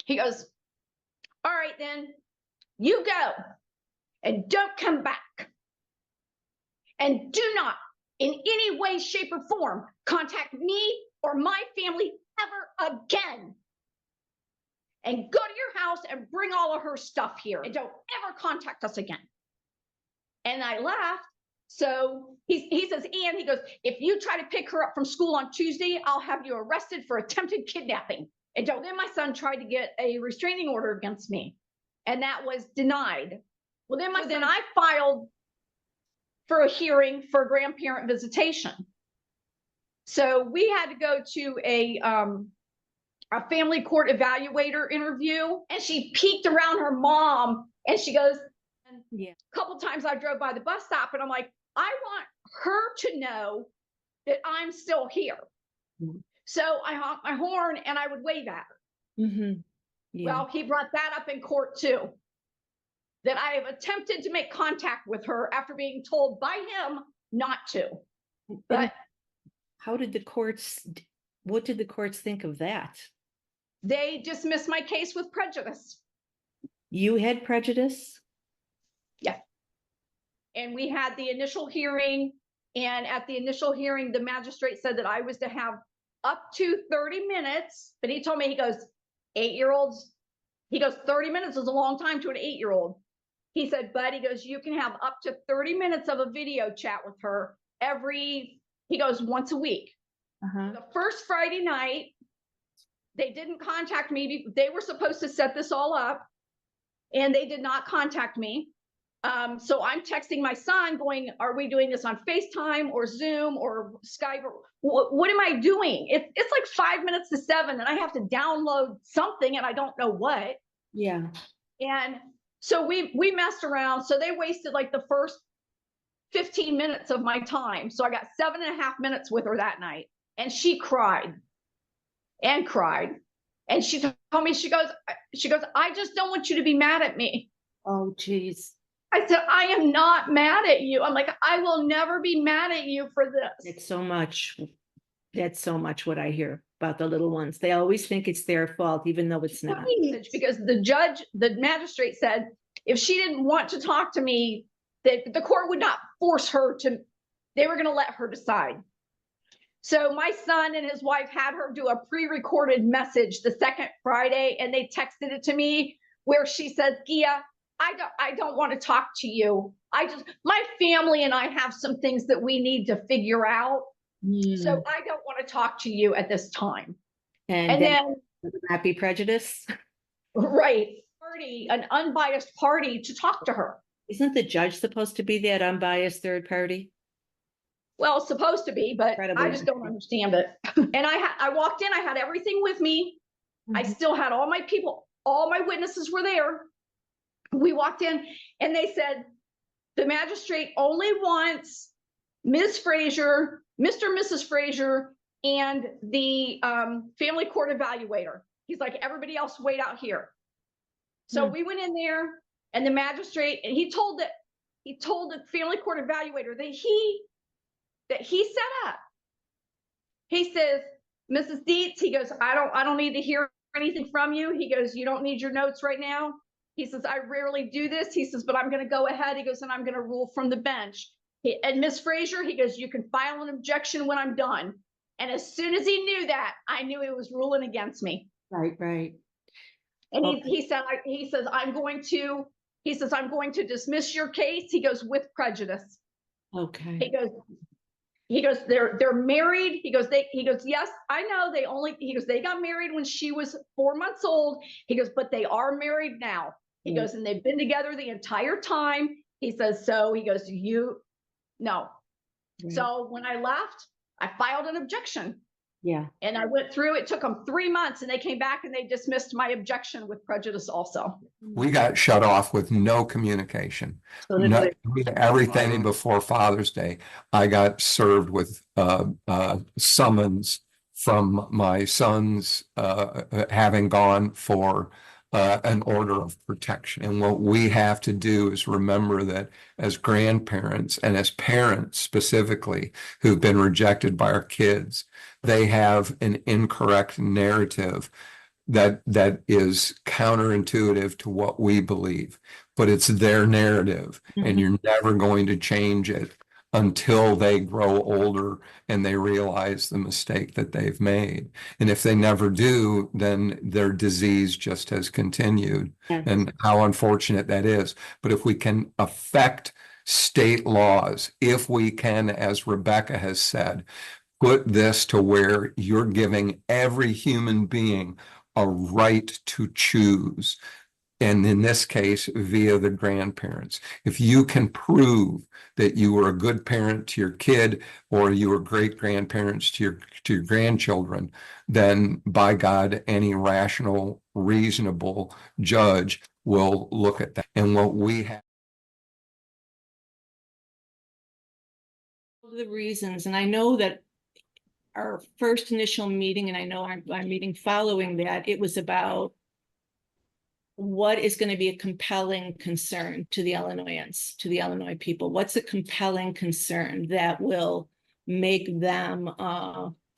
He goes, all right, then you go and don't come back. And do not in any way, shape, or form contact me or my family ever again. And go to your house and bring all of her stuff here. And don't ever contact us again. And I laughed. So he says, Ann, he goes, if you try to pick her up from school on Tuesday, I'll have you arrested for attempted kidnapping. And then my son tried to get a restraining order against me. And that was denied. Well, then I filed for a hearing for grandparent visitation. So we had to go to a family court evaluator interview, and she peeked around her mom and she goes, a couple times I drove by the bus stop and I'm like, I want her to know that I'm still here. Mm-hmm. So I honked my horn and I would wave at her. Mm-hmm. Yeah. Well, he brought that up in court too, that I have attempted to make contact with her after being told by him not to. But what did the courts think of that? They dismissed my case with prejudice. You had prejudice? Yeah. And we had the initial hearing, and at the initial hearing, the magistrate said that I was to have up to 30 minutes, but he told me, he goes, 8-year-olds, he goes, 30 minutes is a long time to an 8-year-old. He said, but he goes, you can have up to 30 minutes of a video chat with her he goes, once a week. Uh-huh. The first Friday night, they didn't contact me. They were supposed to set this all up, and they did not contact me. So I'm texting my son going, are we doing this on FaceTime or Zoom or Skype? Or what am I doing? It's like 5 minutes to 7 and I have to download something and I don't know what. Yeah. And so we messed around. So they wasted like the first 15 minutes of my time. So I got 7.5 minutes with her that night, and she cried and cried. And she told me, she goes, I just don't want you to be mad at me. Oh, geez. I said, I am not mad at you. I'm like, I will never be mad at you for this. That's so much what I hear about the little ones. They always think it's their fault, even though it's not. Because the magistrate said, if she didn't want to talk to me, that the court would not force her to, they were going to let her decide. So my son and his wife had her do a pre-recorded message the second Friday, and they texted it to me where she says, Gia, I don't want to talk to you. My family and I have some things that we need to figure out. So I don't want to talk to you at this time. And then would that be prejudice? Right. An unbiased party to talk to her. Isn't the judge supposed to be that unbiased third party? Well, it's supposed to be, but Incredibly I just don't understand it. And I walked in, I had everything with me. I still had all my people, all my witnesses were there. We walked in and they said, the magistrate only wants Ms. Frazier, Mr. and Mrs. Frazier, and the family court evaluator. He's like, everybody else wait out here. So we went in there and the magistrate, and he told the family court evaluator that he set up. He says, Mrs. Dietz, he goes, I don't need to hear anything from you. He goes, you don't need your notes right now. He says, I rarely do this. He says, but I'm going to go ahead. He goes, and I'm going to rule from the bench. And Miss Frazier, he goes, you can file an objection when I'm done. And as soon as he knew that, I knew he was ruling against me. Right, right. And he says, I'm going to dismiss your case. He goes, with prejudice. Okay. He goes, they're married. He goes, yes, I know they got married when she was 4 months old. He goes, but they are married now. He goes, and they've been together the entire time. He says, so he goes, no. So when I left, I filed an objection. Yeah. And I went through, it took them 3 months and they came back and they dismissed my objection with prejudice also. We got shut off with no communication. So did No, everything before Father's Day. I got served with summons from my sons having gone for an order of protection. And what we have to do is remember that as grandparents and as parents specifically who've been rejected by our kids, they have an incorrect narrative that is counterintuitive to what we believe, but it's their narrative, and you're never going to change it until they grow older and they realize the mistake that they've made. And if they never do, then their disease just has continued. Yes. And how unfortunate that is. But if we can affect state laws, if we can, as Rebecca has said, put this to where you're giving every human being a right to choose. And in this case, via the grandparents. If you can prove that you were a good parent to your kid or you were great grandparents to your grandchildren, then by God, any rational, reasonable judge will look at that. And what we have. The reasons, and I know that our first initial meeting, and I know our meeting following that, it was about what is going to be a compelling concern to the Illinoisans, to the Illinois people. What's a compelling concern that will make them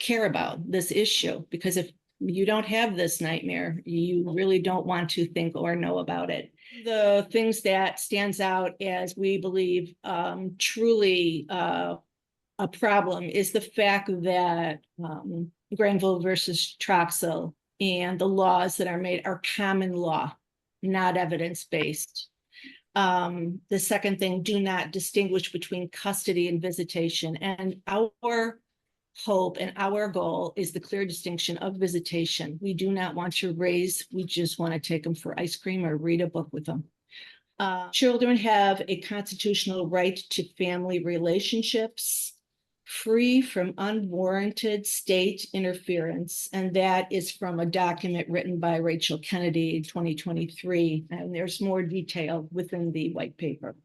care about this issue? Because if you don't have this nightmare, you really don't want to think or know about it. The things that stands out as we believe truly a problem is the fact that Granville versus Troxel and the laws that are made are common law, not evidence-based. The second thing, do not distinguish between custody and visitation. And our hope and our goal is the clear distinction of visitation. We do not want to raise, we just want to take them for ice cream or read a book with them. Children have a constitutional right to family relationships, free from unwarranted state interference. And that is from a document written by Rachel Kennedy in 2023. And there's more detail within the white paper.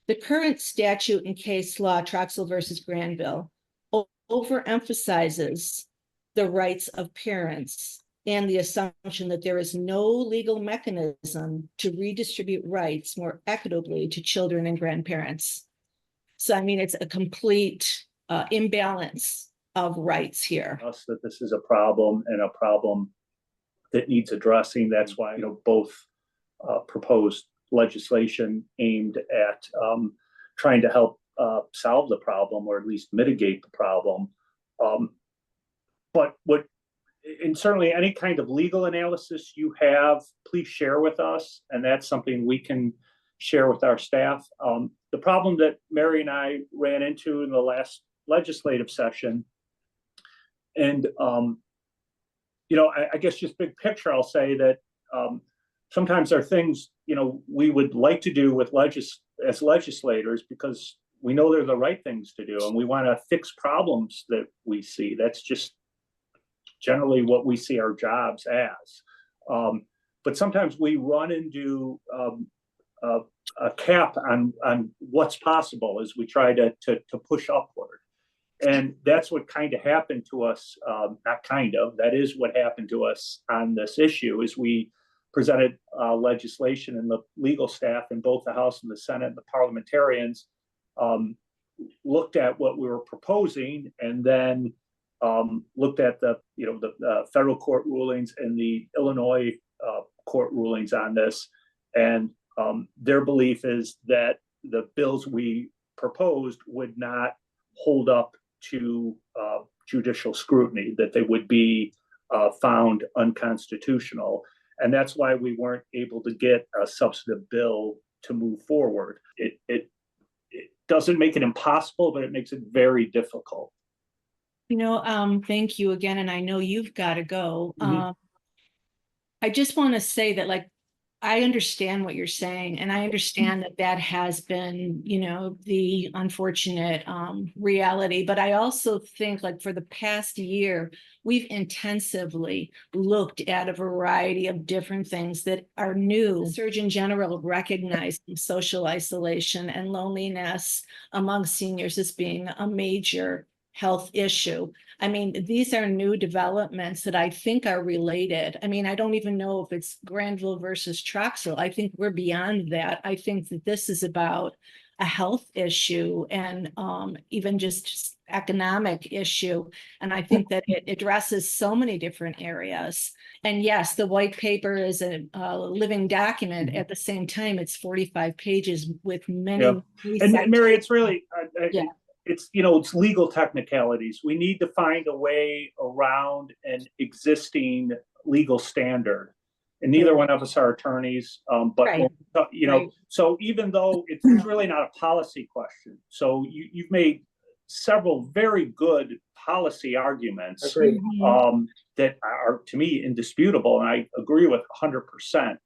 The current statute and case law, Troxel versus Granville, overemphasizes the rights of parents and the assumption that there is no legal mechanism to redistribute rights more equitably to children and grandparents. So, I mean, it's a complete imbalance of rights here. Us that this is a problem and a problem that needs addressing. That's why, both proposed legislation aimed at trying to help solve the problem or at least mitigate the problem. And certainly any kind of legal analysis you have, please share with us. And that's something we can share with our staff. The problem that Mary and I ran into in the last legislative session, and I guess just big picture, I'll say that sometimes there are things we would like to do with as legislators, because we know they're the right things to do, and we want to fix problems that we see. That's just generally what we see our jobs as. But sometimes we run into a cap on what's possible as we try to push upward. And that's what kind of happened to us, not kind of, that is what happened to us on this issue, is we presented legislation, and the legal staff in both the House and the Senate and the parliamentarians looked at what we were proposing, and then looked at the federal court rulings and the Illinois court rulings on this. And their belief is that the bills we proposed would not hold up to judicial scrutiny, that they would be found unconstitutional. And that's why we weren't able to get a substantive bill to move forward. It doesn't make it impossible, but it makes it very difficult. Thank you again. And I know you've got to go. Mm-hmm. I just want to say that, I understand what you're saying, and I understand that has been, the unfortunate reality. But I also think, for the past year, we've intensively looked at a variety of different things that are new. The Surgeon General recognized social isolation and loneliness among seniors as being a major health issue. I mean, these are new developments that I think are related. I mean, I don't even know if it's Granville versus Troxel. I think we're beyond that. I think that this is about a health issue and even just economic issue. And I think that it addresses so many different areas. And yes, the white paper is a living document. At the same time, it's 45 pages with many. Yeah. And Mary, it's really, it's legal technicalities. We need to find a way around an existing legal standard. And neither one of us are attorneys, but so even though it's really not a policy question, so you've made several very good policy arguments that are, to me, indisputable, and I agree with 100%.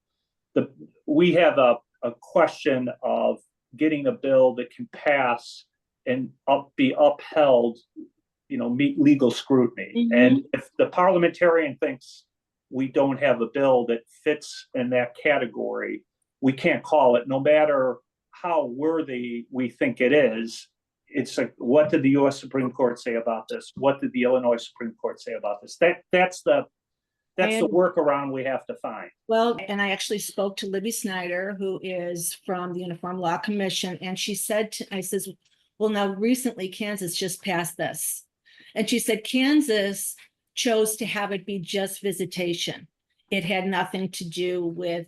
We have a question of getting a bill that can pass and be upheld, meet legal scrutiny. And if the parliamentarian thinks we don't have a bill that fits in that category, we can't call it, no matter how worthy we think it is. It's like, what did the U.S. Supreme Court say about this? What did the Illinois Supreme Court say about this? That's the workaround we have to find. Well, and I actually spoke to Libby Snyder, who is from the Uniform Law Commission, and she said, I says, well, now recently Kansas just passed this. And she said, Kansas chose to have it be just visitation. It had nothing to do with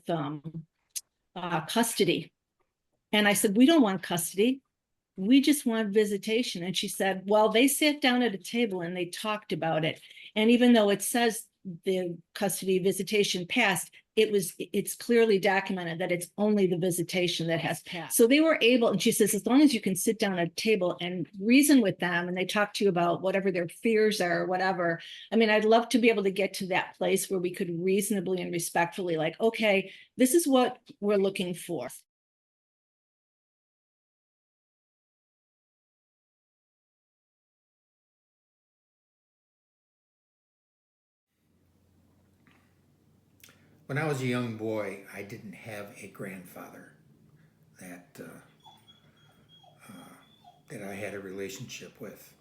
custody. And I said, we don't want custody. We just want visitation. And she said, well, they sat down at a table and they talked about it. And even though it says the custody visitation passed, it's clearly documented that it's only the visitation that has passed. So they were able, and she says, as long as you can sit down at a table and reason with them, and they talk to you about whatever their fears are or whatever. I mean, I'd love to be able to get to that place where we could reasonably and respectfully, okay, this is what we're looking for. When I was a young boy, I didn't have a grandfather that I had a relationship with.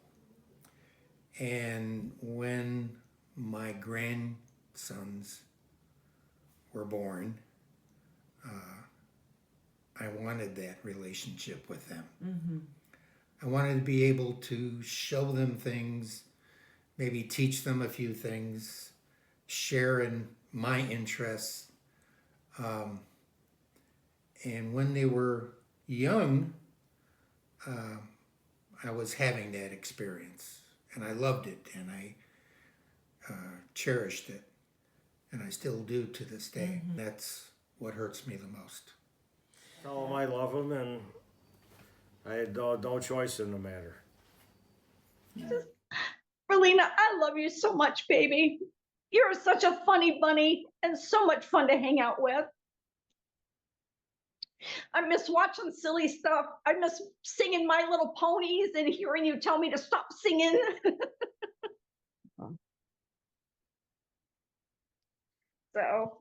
And when my grandsons were born, I wanted that relationship with them. Mm-hmm. I wanted to be able to show them things, maybe teach them a few things, share in my interests. And when they were young, I was having that experience, and I loved it, and I cherished it, and I still do to this day. Mm-hmm. That's what hurts me the most. Tell them I love them, and I had no choice in the matter. Relina, I love you so much, baby. You're such a funny bunny and so much fun to hang out with. I miss watching silly stuff. I miss singing My Little Ponies and hearing you tell me to stop singing. So,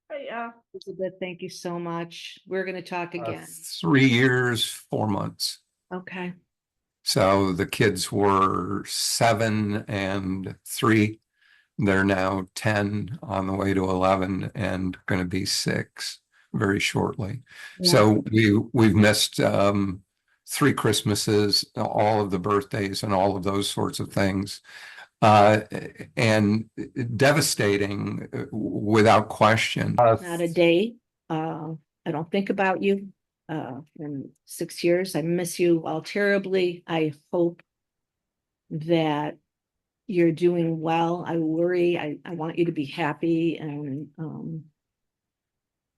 but yeah. Elizabeth, thank you so much. We're going to talk again. 3 years, 4 months. Okay. So the kids were 7 and 3. They're now 10, on the way to 11, and going to be 6 very shortly. Yeah. So we've missed 3 Christmases, all of the birthdays, and all of those sorts of things. And devastating without question. Not a day. I don't think about you in 6 years. I miss you all terribly. I hope that you're doing well. I worry. I want you to be happy, and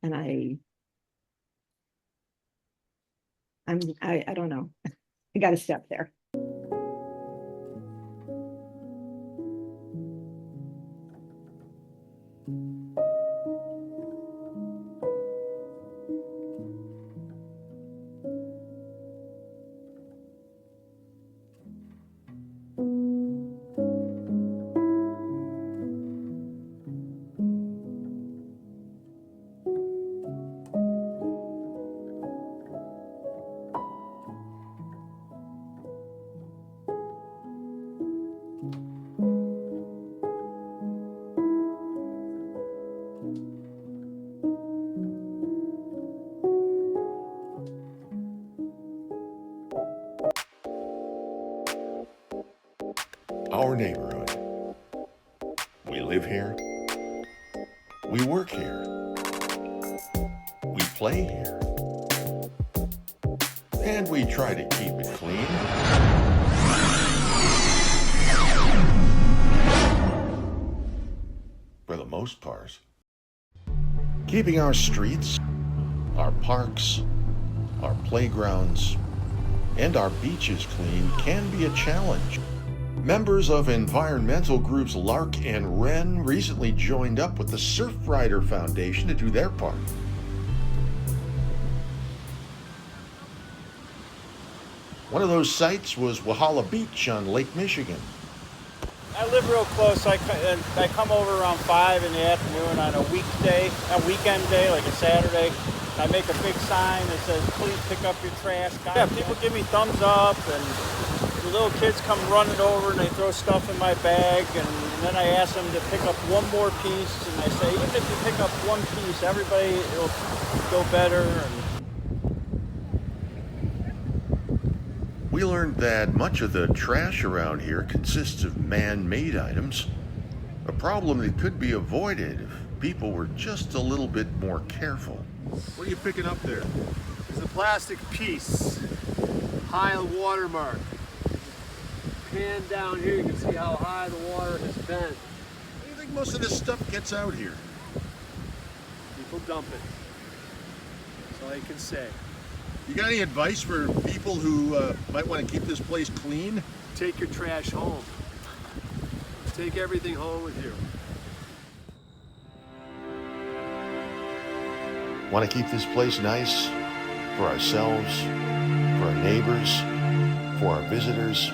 I don't know. I got to step there. Our neighborhood. We live here. We work here. We play here. And we try to keep it clean. For the most part. Keeping our streets, our parks, our playgrounds, and our beaches clean can be a challenge. Members of environmental groups Lark and Wren recently joined up with the Surfrider Foundation to do their part. One of those sites was Wahala Beach on Lake Michigan. I live real close. I come over around 5 in the afternoon on a weekend day, like a Saturday. I make a big sign that says, "Please pick up your trash." Yeah, people give me thumbs up, and the little kids come running over and they throw stuff in my bag, and then I ask them to pick up one more piece, and I say, even if you pick up one piece, everybody, it'll go better. We learned that much of the trash around here consists of man-made items, a problem that could be avoided if people were just a little bit more careful. What are you picking up there? It's a plastic piece, high watermark. Pan down here, you can see how high the water has been. What do you think most of this stuff gets out here? People dump it. That's all you can say. You got any advice for people who might want to keep this place clean? Take your trash home. Take everything home with you. Want to keep this place nice for ourselves, for our neighbors, for our visitors?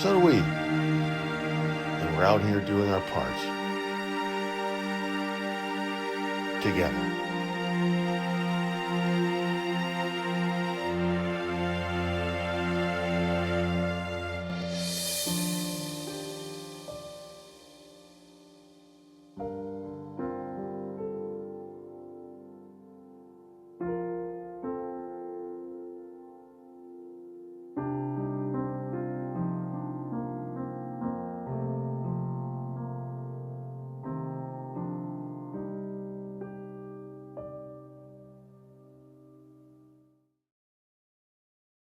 So do we. And we're out here doing our part. Together.